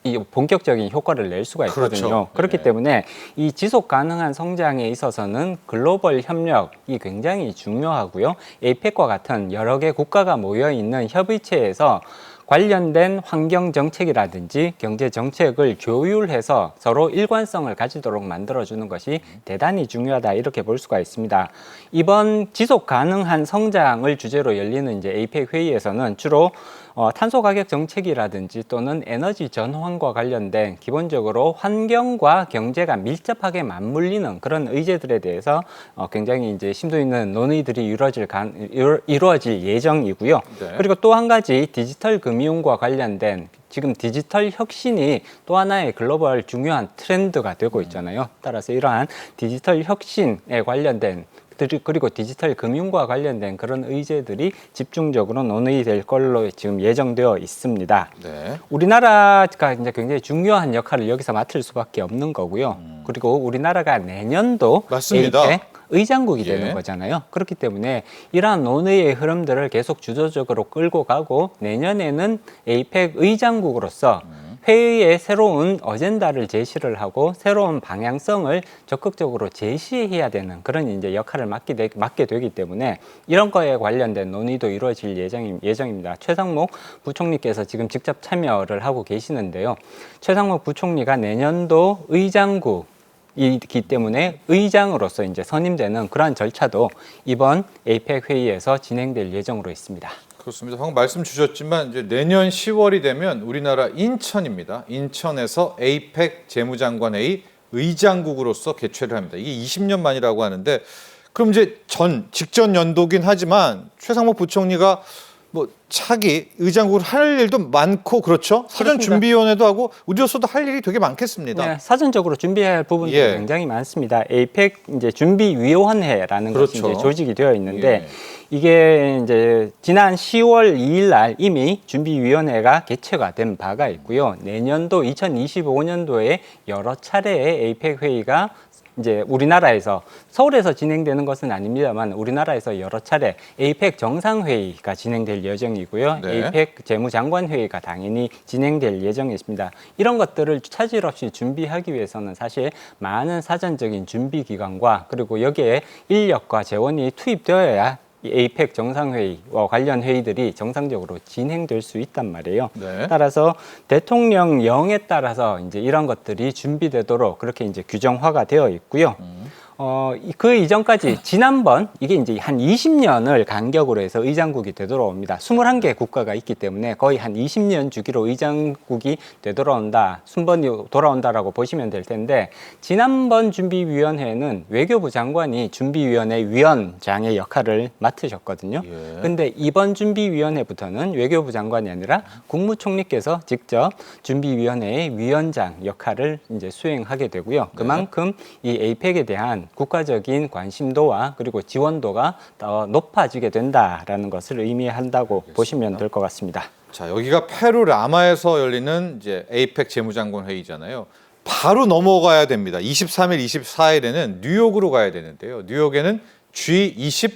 이 본격적인 효과를 낼 수가 있거든요. 그렇죠. 그렇기 네. 때문에 이 지속 가능한 성장에 있어서는 글로벌 협력이 굉장히 중요하고요. 에이펙과 같은 여러 개 국가가 모여 있는 협의체에서 관련된 환경 정책이라든지 경제 정책을 조율해서 서로 일관성을 가지도록 만들어주는 것이 대단히 중요하다 이렇게 볼 수가 있습니다. 이번 지속 가능한 성장을 주제로 열리는 이제 에이펙 회의에서는 주로 탄소 가격 정책이라든지 또는 에너지 전환과 관련된 기본적으로 환경과 경제가 밀접하게 맞물리는 그런 의제들에 대해서 굉장히 이제 심도 있는 논의들이 이루어질 예정이고요. 네. 그리고 또 한 가지 디지털 금융과 관련된 지금 디지털 혁신이 또 하나의 글로벌 중요한 트렌드가 되고 있잖아요. 따라서 이러한 디지털 혁신에 관련된 그리고 디지털 금융과 관련된 그런 의제들이 집중적으로 논의될 걸로 지금 예정되어 있습니다. 네. 우리나라가 이제 굉장히 중요한 역할을 여기서 맡을 수밖에 없는 거고요. 그리고 우리나라가 내년도 맞습니다. APEC 의장국이 예. 되는 거잖아요. 그렇기 때문에 이러한 논의의 흐름들을 계속 주도적으로 끌고 가고 내년에는 APEC 의장국으로서 회의에 새로운 어젠다를 제시를 하고 새로운 방향성을 적극적으로 제시해야 되는 그런 이제 역할을 맡게 되기 때문에 이런 거에 관련된 논의도 이루어질 예정입니다. 최상목 부총리께서 지금 직접 참여를 하고 계시는데요. 최상목 부총리가 내년도 의장국 이기 때문에 의장으로서 이제 선임되는 그러한 절차도 이번 APEC 회의에서 진행될 예정으로 있습니다. 그렇습니다. 방금 말씀 주셨지만 이제 내년 10월이 되면 우리나라 인천입니다. 인천에서 APEC 재무장관회의 의장국으로서 개최를 합니다. 이게 20년 만이라고 하는데 그럼 이제 직전 연도긴 하지만 최상목 부총리가 뭐 차기 의장국을 할 일도 많고 그렇죠. 사전 그렇습니다. 준비위원회도 하고 우리로서도 할 일이 되게 많겠습니다. 네, 사전적으로 준비해야 할 부분들이 예. 굉장히 많습니다. APEC 이제 준비위원회라는 것이 그렇죠. 이제 조직이 되어 있는데 예. 이게 이제 지난 10월 2일 날 이미 준비위원회가 개최가 된 바가 있고요. 내년도 2025년도에 여러 차례의 APEC 회의가 이제 우리나라에서 서울에서 진행되는 것은 아닙니다만 우리나라에서 여러 차례 APEC 정상회의가 진행될 예정이고요. 네. APEC 재무장관회의가 당연히 진행될 예정이십니다. 이런 것들을 차질 없이 준비하기 위해서는 사실 많은 사전적인 준비 기간과 그리고 여기에 인력과 재원이 투입되어야 이 APEC 정상회의와 관련 회의들이 정상적으로 진행될 수 있단 말이에요. 네. 따라서 대통령령에 따라서 이제 이런 것들이 준비되도록 그렇게 이제 규정화가 되어 있고요. 그 이전까지 지난번 이게 이제 한 20년을 간격으로 해서 의장국이 되돌아옵니다. 21개 국가가 있기 때문에 거의 한 20년 주기로 의장국이 되돌아온다, 순번이 돌아온다라고 보시면 될 텐데 지난번 준비위원회는 외교부 장관이 준비위원회 위원장의 역할을 맡으셨거든요. 예. 근데 이번 준비위원회부터는 외교부 장관이 아니라 국무총리께서 직접 준비위원회의 위원장 역할을 이제 수행하게 되고요. 그만큼 이 APEC에 대한 국가적인 관심도와 그리고 지원도가 더 높아지게 된다라는 것을 의미한다고 보시면 될 것 같습니다. 자, 여기가 페루 라마에서 열리는 이제 APEC 재무장관 회의잖아요. 바로 넘어가야 됩니다. 23일, 24일에는 뉴욕으로 가야 되는데요. 뉴욕에는 G20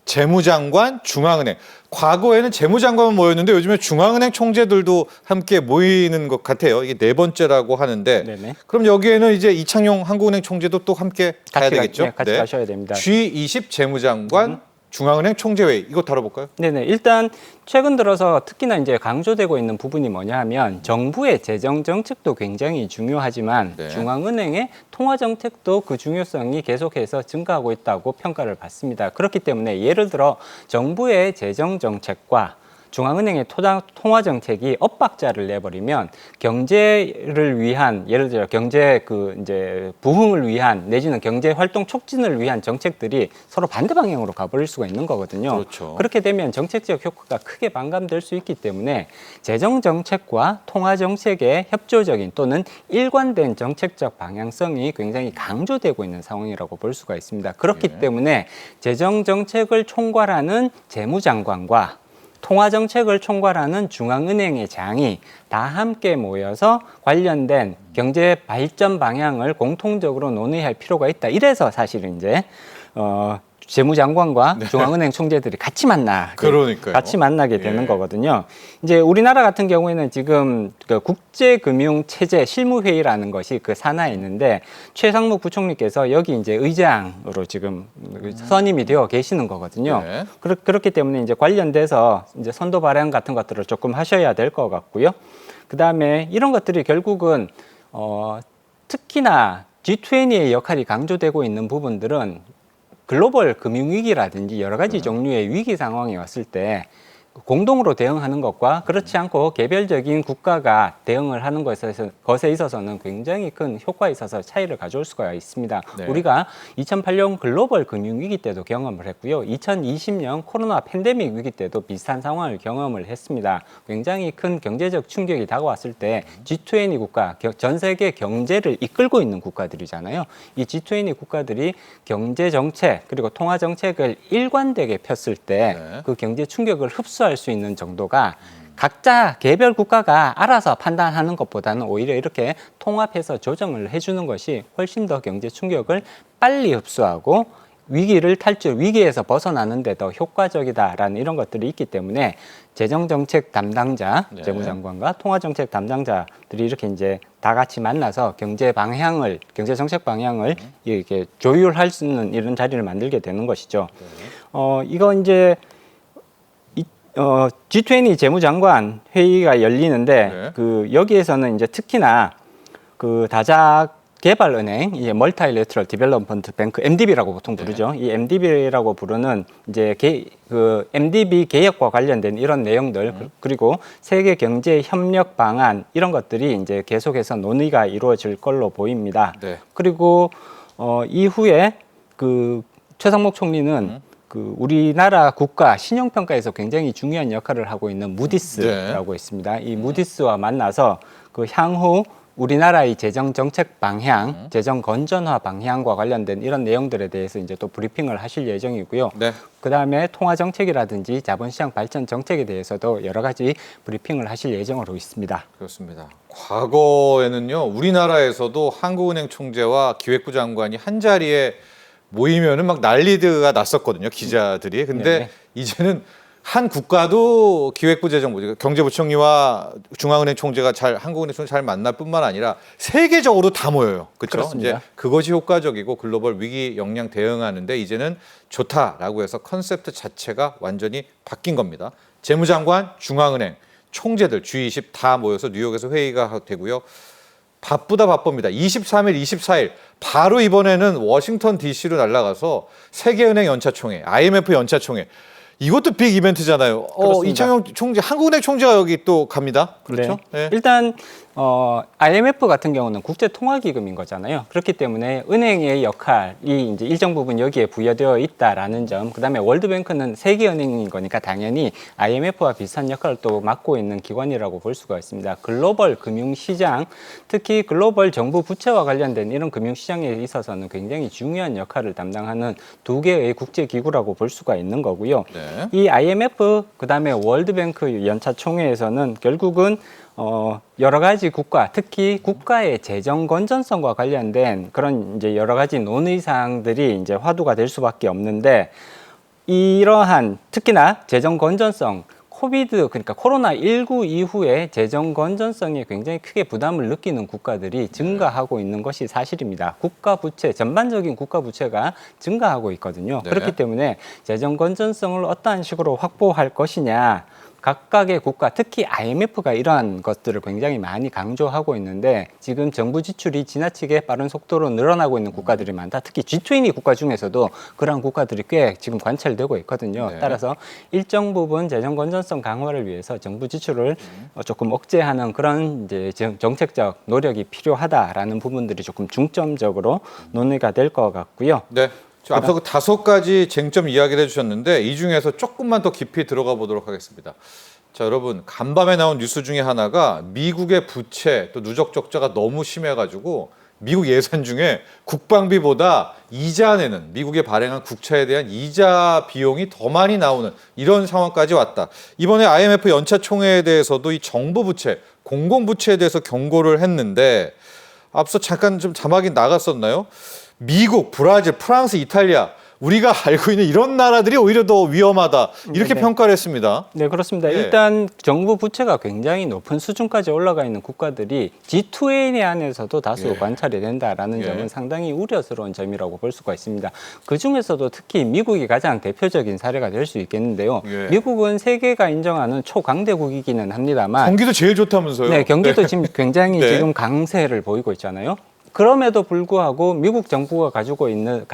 재무장관 중앙은행. 과거에는 재무장관만 모였는데 요즘에 중앙은행 총재들도 함께 모이는 것 같아요. 이게 네 번째라고 하는데 네네. 그럼 여기에는 이제 이창용 한국은행 총재도 또 함께 가야 되겠죠? 네, 같이 가셔야 됩니다. G20 재무장관 중앙은행 총재회의 이거 다뤄볼까요? 네네. 일단 최근 들어서 특히나 이제 강조되고 있는 부분이 뭐냐 하면 정부의 재정 정책도 굉장히 중요하지만 네. 중앙은행의 통화 정책도 그 중요성이 계속해서 증가하고 있다고 평가를 받습니다. 그렇기 때문에 예를 들어 정부의 재정 정책과 중앙은행의 통화 정책이 엇박자를 내버리면 경제를 위한 예를 들어 경제 이제 부흥을 위한 내지는 경제 활동 촉진을 위한 정책들이 서로 반대 방향으로 가버릴 수가 있는 거거든요. 그렇죠. 그렇게 되면 정책적 효과가 크게 반감될 수 있기 때문에 재정 정책과 통화 정책의 협조적인 또는 일관된 정책적 방향성이 굉장히 강조되고 있는 상황이라고 볼 수가 있습니다. 그렇기 예. 때문에 재정 정책을 총괄하는 재무장관과 통화 정책을 총괄하는 중앙은행의 장이 다 함께 모여서 관련된 경제 발전 방향을 공통적으로 논의할 필요가 있다. 이래서 사실은 이제 재무장관과 중앙은행 총재들이 같이 그러니까요. 같이 만나게 예. 되는 거거든요. 이제 우리나라 같은 경우에는 지금 그 국제금융체제 실무회의라는 것이 그 산하에 있는데 최상목 부총리께서 여기 이제 의장으로 지금 선임이 되어 계시는 거거든요. 네. 그렇기 때문에 이제 관련돼서 이제 선도 발행 같은 것들을 조금 하셔야 될 것 같고요. 그 다음에 이런 것들이 결국은 특히나 G20의 역할이 강조되고 있는 부분들은 글로벌 금융위기라든지 여러 가지 종류의 위기 상황이 왔을 때 공동으로 대응하는 것과 그렇지 않고 개별적인 국가가 대응을 하는 것에 있어서는 굉장히 큰 효과에 있어서 차이를 가져올 수가 있습니다. 네. 우리가 2008년 글로벌 금융위기 때도 경험을 했고요. 2020년 코로나 팬데믹 위기 때도 비슷한 상황을 경험을 했습니다. 굉장히 큰 경제적 충격이 다가왔을 때 G20 국가, 전 세계 경제를 이끌고 있는 국가들이잖아요. 이 G20 국가들이 경제 정책 그리고 통화 정책을 일관되게 폈을 때 그 경제 충격을 흡수할 수 있는 정도가 각자 개별 국가가 알아서 판단하는 것보다는 오히려 이렇게 통합해서 조정을 해주는 것이 훨씬 더 경제 충격을 빨리 흡수하고 위기에서 벗어나는 데 더 효과적이다라는 이런 것들이 있기 때문에 재정정책 담당자, 네. 재무장관과 통화정책 담당자들이 이렇게 이제 다 같이 만나서 경제정책 방향을 이렇게 조율할 수 있는 이런 자리를 만들게 되는 것이죠. 이거 이제 G20 재무장관 회의가 열리는데 여기에서는 이제 특히나 그 다작 개발은행, 이제 멀티래터럴 디벨롭먼트 뱅크 (MDB라고 보통 부르죠). 이 MDB라고 부르는 이제 그 MDB 개혁과 관련된 이런 내용들 그리고 세계 경제 협력 방안 이런 것들이 이제 계속해서 논의가 이루어질 걸로 보입니다. 네. 그리고 이후에 그 최상목 총리는 그 우리나라 국가 신용평가에서 굉장히 중요한 역할을 하고 있는 무디스라고 있습니다. 이 무디스와 만나서 그 향후 우리나라의 재정 정책 방향, 재정 건전화 방향과 관련된 이런 내용들에 대해서 이제 또 브리핑을 하실 예정이고요. 네. 그다음에 통화 정책이라든지 자본시장 발전 정책에 대해서도 여러 가지 브리핑을 하실 예정으로 있습니다. 그렇습니다. 과거에는요, 우리나라에서도 한국은행 총재와 기획부 장관이 한 자리에 모이면은 막 난리가 났었거든요, 기자들이. 근데 네. 이제는 한 국가도 기획부 재정부, 경제부총리와 중앙은행 총재가 한국은행 총재 잘 만날 뿐만 아니라 세계적으로 다 모여요. 그렇죠? 그렇습니다. 이제 그것이 효과적이고 글로벌 위기 역량 대응하는데 이제는 좋다라고 해서 컨셉트 자체가 완전히 바뀐 겁니다. 재무장관, 중앙은행, 총재들 G20 다 모여서 뉴욕에서 회의가 되고요. 바쁩니다. 23일, 24일 바로 이번에는 워싱턴 DC로 날아가서 세계은행 연차총회, IMF 연차총회 이것도 빅 이벤트잖아요. 이창용 총재, 한국은행 총재가 여기 또 갑니다. 그렇죠? 네. 일단 IMF 같은 경우는 국제통화기금인 거잖아요. 그렇기 때문에 은행의 역할이 이제 일정 부분 여기에 부여되어 있다라는 점, 그다음에 월드뱅크는 세계은행인 거니까 당연히 IMF와 비슷한 역할을 또 맡고 있는 기관이라고 볼 수가 있습니다. 글로벌 금융시장, 특히 글로벌 정부 부채와 관련된 이런 금융시장에 있어서는 굉장히 중요한 역할을 담당하는 두 개의 국제기구라고 볼 수가 있는 거고요. 네. 이 IMF, 그다음에 월드뱅크 연차총회에서는 결국은 여러 가지 국가, 특히 국가의 재정 건전성과 관련된 그런 이제 여러 가지 논의 사항들이 이제 화두가 될 수밖에 없는데, 이러한 특히나 재정 건전성, 그러니까 코로나19 이후에 재정 건전성에 굉장히 크게 부담을 느끼는 국가들이 증가하고 있는 것이 사실입니다. 국가 부채, 전반적인 국가 부채가 증가하고 있거든요. 네. 그렇기 때문에 재정 건전성을 어떠한 식으로 확보할 것이냐, 각각의 국가, 특히 IMF가 이러한 것들을 굉장히 많이 강조하고 있는데, 지금 정부 지출이 지나치게 빠른 속도로 늘어나고 있는 국가들이 많다. 특히 G20 국가 중에서도 그러한 국가들이 꽤 지금 관찰되고 있거든요. 네. 따라서 일정 부분 재정 건전성 강화를 위해서 정부 지출을 조금 억제하는 그런 이제 정책적 노력이 필요하다라는 부분들이 조금 중점적으로 논의가 될 것 같고요. 네. 앞서 그 5가지 쟁점 이야기를 해주셨는데 이 중에서 조금만 더 깊이 들어가 보도록 하겠습니다. 자, 여러분, 간밤에 나온 뉴스 중에 하나가 미국의 부채 또 누적 적자가 너무 심해가지고 미국 예산 중에 국방비보다 이자 내는, 미국에 발행한 국채에 대한 이자 비용이 더 많이 나오는 이런 상황까지 왔다. 이번에 IMF 연차총회에 대해서도 이 정부 부채, 공공부채에 대해서 경고를 했는데, 앞서 잠깐 좀 자막이 나갔었나요? 미국, 브라질, 프랑스, 이탈리아, 우리가 알고 있는 이런 나라들이 오히려 더 위험하다, 이렇게 네. 평가를 했습니다. 네, 그렇습니다. 예. 일단 정부 부채가 굉장히 높은 수준까지 올라가 있는 국가들이 G20 안에서도 다수 예. 관찰이 된다라는 예. 점은 상당히 우려스러운 점이라고 볼 수가 있습니다. 그중에서도 특히 미국이 가장 대표적인 사례가 될 수 있겠는데요. 예. 미국은 세계가 인정하는 초강대국이기는 합니다만, 경기도 제일 좋다면서요? 네, 경기도 지금 굉장히 네. 지금 강세를 보이고 있잖아요. 그럼에도 불구하고 미국 정부가 가지고 있는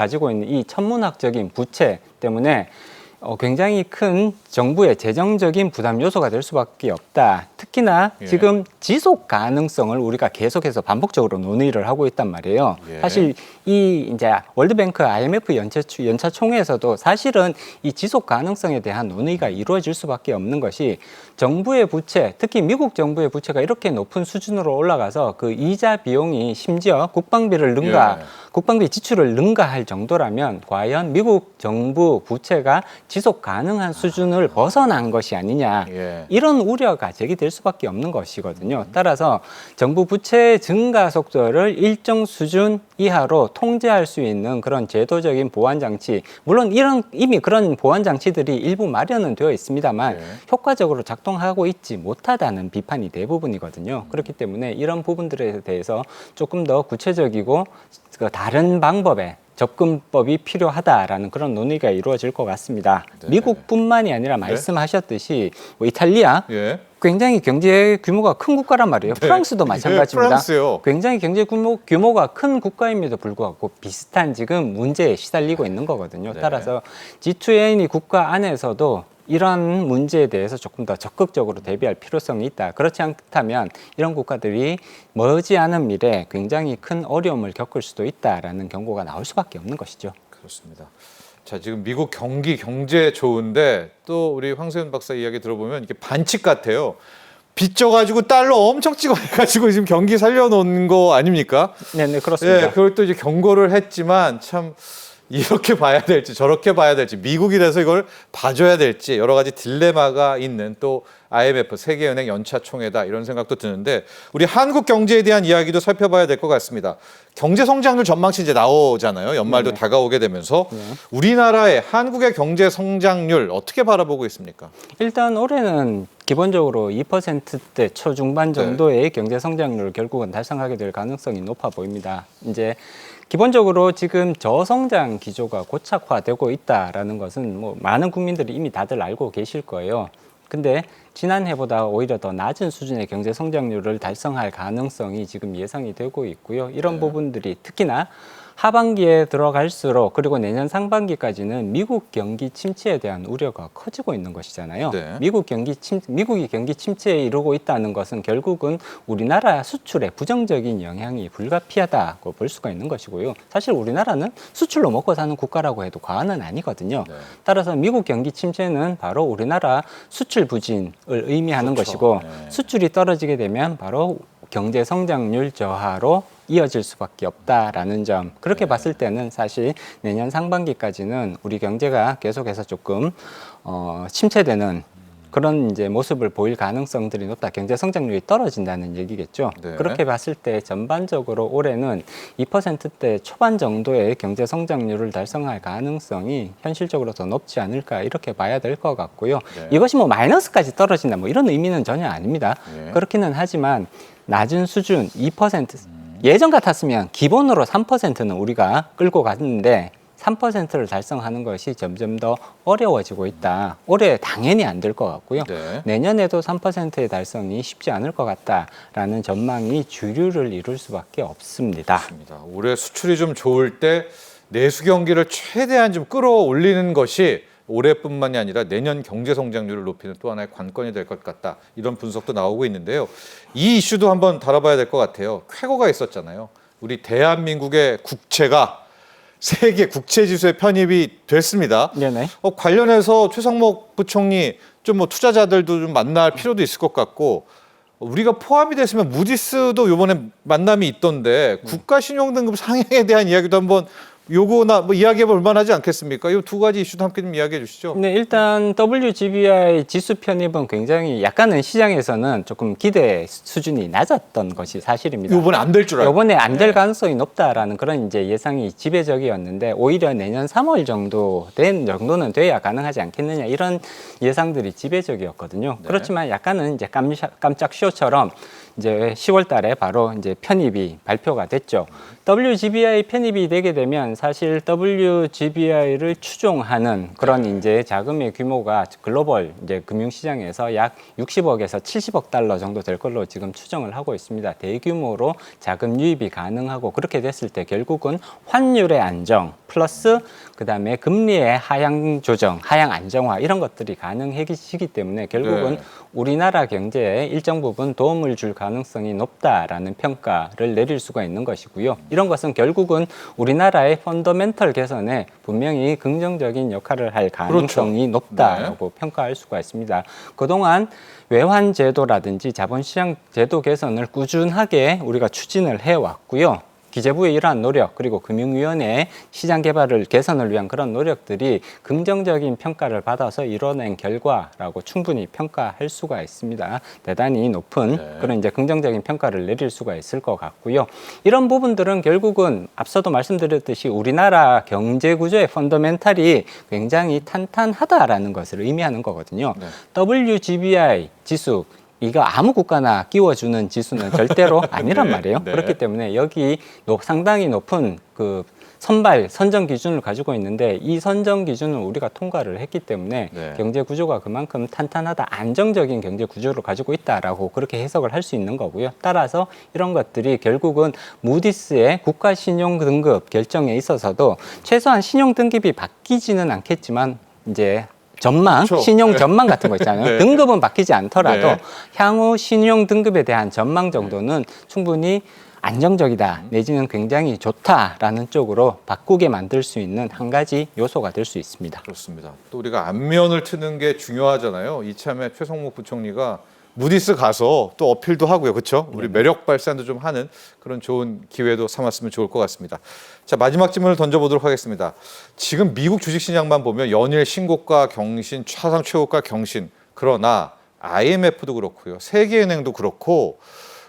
이 천문학적인 부채 때문에 굉장히 큰 정부의 재정적인 부담 요소가 될 수밖에 없다. 특히나 예. 지금 지속 가능성을 우리가 계속해서 반복적으로 논의를 하고 있단 말이에요. 예. 사실 이 이제 월드뱅크 IMF 연차 총회에서도 사실은 이 지속 가능성에 대한 논의가 이루어질 수밖에 없는 것이 정부의 부채, 특히 미국 정부의 부채가 이렇게 높은 수준으로 올라가서 그 이자 비용이 심지어 국방비를 국방비 지출을 능가할 정도라면 과연 미국 정부 부채가 지속 가능한 수준을 벗어난 것이 아니냐 예. 이런 우려가 제기될 수밖에 없는 것이거든요. 따라서 정부 부채 증가 속도를 일정 수준 이하로 통제할 수 있는 그런 제도적인 보완 장치, 물론 이미 그런 보완 장치들이 일부 마련은 되어 있습니다만 예. 효과적으로 작동하고 있지 못하다는 비판이 대부분이거든요. 그렇기 때문에 이런 부분들에 대해서 조금 더 구체적이고 다른 방법의 접근법이 필요하다라는 그런 논의가 이루어질 것 같습니다. 네. 미국뿐만이 아니라 말씀하셨듯이 뭐 이탈리아 예. 굉장히 경제 규모가 큰 국가란 말이에요. 프랑스도 마찬가지입니다. 프랑스요. 굉장히 경제 규모가 큰 국가임에도 불구하고 비슷한 지금 문제에 시달리고 있는 거거든요. 네. 따라서 G20 국가 안에서도 이런 문제에 대해서 조금 더 적극적으로 대비할 필요성이 있다. 그렇지 않다면 이런 국가들이 머지않은 미래에 굉장히 큰 어려움을 겪을 수도 있다라는 경고가 나올 수밖에 없는 것이죠. 그렇습니다. 자, 지금 미국 경제 좋은데 또 우리 황세윤 박사 이야기 들어보면 이게 반칙 같아요. 빚져가지고 달러 엄청 찍어가지고 지금 경기 살려놓은 거 아닙니까? 네, 그렇습니다. 예, 그걸 또 이제 경고를 했지만 참 이렇게 봐야 될지 저렇게 봐야 될지 미국이라서 이걸 봐줘야 될지 여러 가지 딜레마가 있는 또 IMF 세계은행 연차 총회다 이런 생각도 드는데 우리 한국 경제에 대한 이야기도 살펴봐야 될 것 같습니다. 경제 성장률 전망치 이제 나오잖아요. 연말도 네네. 다가오게 되면서 네. 우리나라의 한국의 경제 성장률 어떻게 바라보고 있습니까? 일단 올해는 기본적으로 2%대 초중반 정도의 경제 성장률을 결국은 달성하게 될 가능성이 높아 보입니다. 이제 기본적으로 지금 저성장 기조가 고착화되고 있다라는 것은 뭐 많은 국민들이 이미 다들 알고 계실 거예요. 근데 지난해보다 오히려 더 낮은 수준의 경제 성장률을 달성할 가능성이 지금 예상이 되고 있고요. 이런 부분들이 특히나 하반기에 들어갈수록 그리고 내년 상반기까지는 미국 경기 침체에 대한 우려가 커지고 있는 것이잖아요. 네. 미국이 경기 침체에 이르고 있다는 것은 결국은 우리나라 수출에 부정적인 영향이 불가피하다고 볼 수가 있는 것이고요. 사실 우리나라는 수출로 먹고 사는 국가라고 해도 과언은 아니거든요. 네. 따라서 미국 경기 침체는 바로 우리나라 수출 부진을 의미하는 그렇죠. 것이고 네. 수출이 떨어지게 되면 바로 경제 성장률 저하로 이어질 수밖에 없다라는 점. 그렇게 봤을 때는 사실 내년 상반기까지는 우리 경제가 계속해서 조금 침체되는 그런 이제 모습을 보일 가능성들이 높다. 경제 성장률이 떨어진다는 얘기겠죠. 네. 그렇게 봤을 때 전반적으로 올해는 2%대 초반 정도의 경제 성장률을 달성할 가능성이 현실적으로 더 높지 않을까 이렇게 봐야 될 것 같고요. 네. 이것이 뭐 마이너스까지 떨어진다 뭐 이런 의미는 전혀 아닙니다. 네. 그렇기는 하지만 낮은 수준 2% 예전 같았으면 기본으로 3%는 우리가 끌고 갔는데 3%를 달성하는 것이 점점 더 어려워지고 있다. 올해 당연히 안 될 것 같고요. 네. 내년에도 3%의 달성이 쉽지 않을 것 같다라는 전망이 주류를 이룰 수밖에 없습니다. 맞습니다. 올해 수출이 좀 좋을 때 내수 경기를 최대한 좀 끌어올리는 것이 올해뿐만이 아니라 내년 경제 성장률을 높이는 또 하나의 관건이 될 것 같다. 이런 분석도 나오고 있는데요. 이 이슈도 한번 다뤄봐야 될 것 같아요. 쾌거가 있었잖아요. 우리 대한민국의 국채가 세계 국채지수에 편입이 됐습니다. 네네. 관련해서 최상목 부총리 좀 뭐 투자자들도 좀 만날 필요도 있을 것 같고 우리가 포함이 됐으면 무디스도 이번에 만남이 있던데 국가신용등급 상향에 대한 이야기도 한번 요거나 뭐 이야기해 볼 만하지 않겠습니까? 이 두 가지 이슈도 함께 좀 이야기해 주시죠. 네, 일단 WGBI 지수 편입은 굉장히 약간은 시장에서는 조금 기대 수준이 낮았던 것이 사실입니다. 이번에 안 될 줄 알고. 이번에 안 될 가능성이 높다라는 그런 이제 예상이 지배적이었는데 오히려 내년 3월 정도는 돼야 가능하지 않겠느냐 이런 예상들이 지배적이었거든요. 네. 그렇지만 약간은 이제 깜짝 쇼처럼 이제 10월 달에 바로 이제 편입이 발표가 됐죠. WGBI 편입이 되게 되면 사실 WGBI를 추종하는 그런 이제 자금의 규모가 글로벌 이제 금융시장에서 약 60억에서 70억 달러 정도 될 걸로 지금 추정을 하고 있습니다. 대규모로 자금 유입이 가능하고 그렇게 됐을 때 결국은 환율의 안정 플러스 그다음에 금리의 하향 조정, 하향 안정화 이런 것들이 가능해지기 때문에 결국은 우리나라 경제에 일정 부분 도움을 줄 가능성이 높다라는 평가를 내릴 수가 있는 것이고요. 이런 것은 결국은 우리나라의 펀더멘털 개선에 분명히 긍정적인 역할을 할 가능성이 높다라고 평가할 수가 있습니다. 그동안 외환 제도라든지 자본시장 제도 개선을 꾸준하게 우리가 추진을 해왔고요. 기재부의 이러한 노력 그리고 금융위원회의 시장 개발을 개선을 위한 그런 노력들이 긍정적인 평가를 받아서 이뤄낸 결과라고 충분히 평가할 수가 있습니다. 대단히 높은 그런 이제 긍정적인 평가를 내릴 수가 있을 것 같고요. 이런 부분들은 결국은 앞서도 말씀드렸듯이 우리나라 경제 구조의 펀더멘탈이 굉장히 탄탄하다라는 것을 의미하는 거거든요. WGBI 지수 이거 아무 국가나 끼워주는 지수는 절대로 아니란 말이에요. 그렇기 때문에 여기 상당히 높은 그 선정 기준을 가지고 있는데 이 선정 기준을 우리가 통과를 했기 때문에 경제 구조가 그만큼 탄탄하다, 안정적인 경제 구조를 가지고 있다라고 그렇게 해석을 할 수 있는 거고요. 따라서 이런 것들이 결국은 무디스의 국가 신용 등급 결정에 있어서도 최소한 신용 등급이 바뀌지는 않겠지만 이제 전망, 신용 전망 같은 거 있잖아요. 등급은 바뀌지 않더라도 향후 신용 등급에 대한 전망 정도는 충분히 안정적이다 내지는 굉장히 좋다라는 쪽으로 바꾸게 만들 수 있는 한 가지 요소가 될 수 있습니다. 그렇습니다. 또 우리가 안면을 트는 게 중요하잖아요. 이참에 최성목 부총리가 무디스 가서 또 어필도 하고요. 그렇죠? 우리 매력 발산도 좀 하는 그런 좋은 기회도 삼았으면 좋을 것 같습니다. 자, 마지막 질문을 던져보도록 하겠습니다. 지금 미국 주식시장만 보면 연일 신고가 경신, 사상 최고가 경신. 그러나 IMF도 그렇고요. 세계은행도 그렇고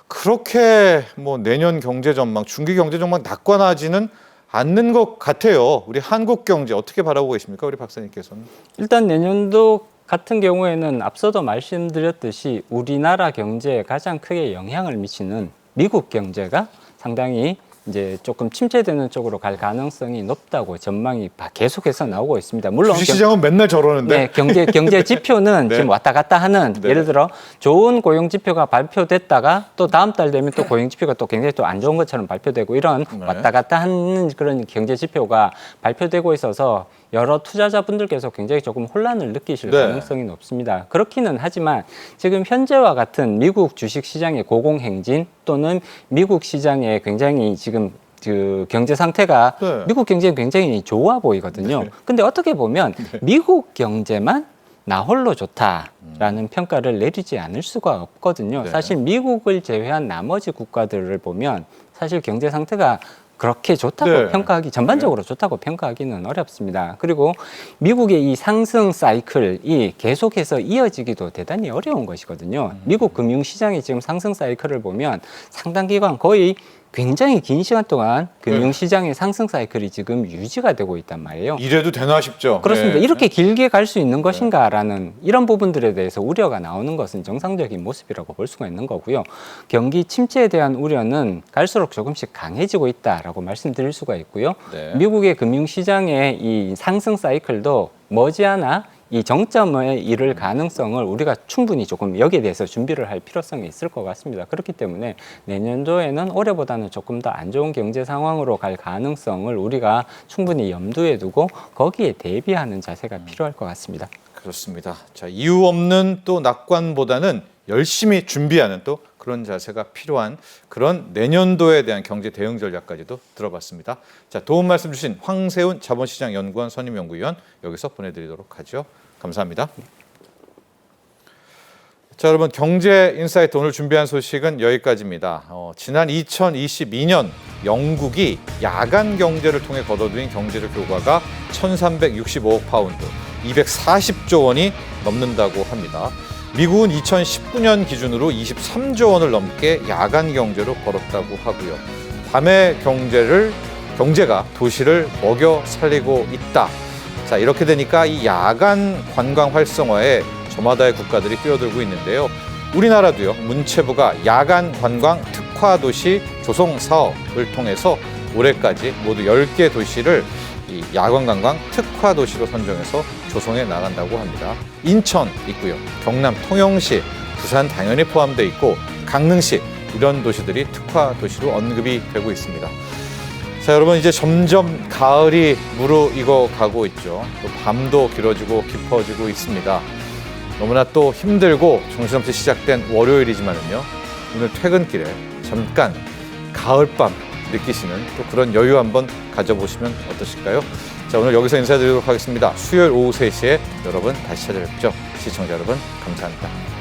그렇게 뭐 내년 경제 전망, 중기 경제 전망 낙관하지는 않는 것 같아요. 우리 한국 경제 어떻게 바라보고 계십니까? 우리 박사님께서는. 일단 내년도 같은 경우에는 앞서도 말씀드렸듯이 우리나라 경제에 가장 크게 영향을 미치는 미국 경제가 상당히 이제 조금 침체되는 쪽으로 갈 가능성이 높다고 전망이 계속해서 나오고 있습니다. 물론 주식시장은 맨날 저러는데. 네, 경제 지표는 지금 왔다 갔다 하는 예를 들어 좋은 고용 지표가 발표됐다가 또 다음 달 되면 또 고용 지표가 또 굉장히 또 안 좋은 것처럼 발표되고 이런 왔다 갔다 하는 그런 경제 지표가 발표되고 있어서 여러 투자자분들께서 굉장히 조금 혼란을 느끼실 가능성이 높습니다. 그렇기는 하지만 지금 현재와 같은 미국 주식시장의 고공행진 또는 미국 시장의 굉장히 지금 그 경제 상태가 미국 경제는 굉장히 좋아 보이거든요. 근데 어떻게 보면 미국 경제만 나 홀로 좋다라는 평가를 내리지 않을 수가 없거든요. 사실 미국을 제외한 나머지 국가들을 보면 사실 경제 상태가 그렇게 좋다고 평가하기, 전반적으로 좋다고 평가하기는 어렵습니다. 그리고 미국의 이 상승 사이클이 계속해서 이어지기도 대단히 어려운 것이거든요. 미국 금융시장의 지금 상승 사이클을 보면 상당 기간 거의 굉장히 긴 시간 동안 금융시장의 상승 사이클이 지금 유지가 되고 있단 말이에요. 이래도 되나 싶죠. 그렇습니다. 이렇게 길게 갈 수 있는 것인가라는 이런 부분들에 대해서 우려가 나오는 것은 정상적인 모습이라고 볼 수가 있는 거고요. 경기 침체에 대한 우려는 갈수록 조금씩 강해지고 있다라고 말씀드릴 수가 있고요. 미국의 금융시장의 이 상승 사이클도 머지않아 이 정점에 이를 가능성을 우리가 충분히 조금 여기에 대해서 준비를 할 필요성이 있을 것 같습니다. 그렇기 때문에 내년도에는 올해보다는 조금 더 안 좋은 경제 상황으로 갈 가능성을 우리가 충분히 염두에 두고 거기에 대비하는 자세가 필요할 것 같습니다. 그렇습니다. 자, 이유 없는 또 낙관보다는 열심히 준비하는 또 그런 자세가 필요한 그런 내년도에 대한 경제 대응 전략까지도 들어봤습니다. 자, 도움 말씀 주신 황세훈 자본시장연구원 선임연구위원 여기서 보내드리도록 하죠. 감사합니다. 자, 여러분 경제 인사이트 오늘 준비한 소식은 여기까지입니다. 지난 2022년 영국이 야간 경제를 통해 거둬들인 경제적 효과가 1,365억 파운드, 240조 원이 넘는다고 합니다. 미국은 2019년 기준으로 23조 원을 넘게 야간 경제로 벌었다고 하고요. 밤의 경제가 도시를 먹여 살리고 있다. 자, 이렇게 되니까 이 야간 관광 활성화에 저마다의 국가들이 뛰어들고 있는데요. 우리나라도요, 문체부가 야간 관광 특화 도시 조성 사업을 통해서 올해까지 모두 10개 도시를 이 야간 관광 특화 도시로 선정해서 조성해 나간다고 합니다. 인천 있고요, 경남 통영시, 부산 당연히 포함되어 있고 강릉시, 이런 도시들이 특화 도시로 언급이 되고 있습니다. 자, 여러분, 이제 점점 가을이 무르익어 가고 있죠. 또 밤도 길어지고 깊어지고 있습니다. 너무나 또 힘들고 정신없이 시작된 월요일이지만은요, 오늘 퇴근길에 잠깐 가을밤 느끼시는 또 그런 여유 한번 가져보시면 어떠실까요? 자, 오늘 여기서 인사드리도록 하겠습니다. 수요일 오후 3시에 여러분 다시 찾아뵙죠. 시청자 여러분, 감사합니다.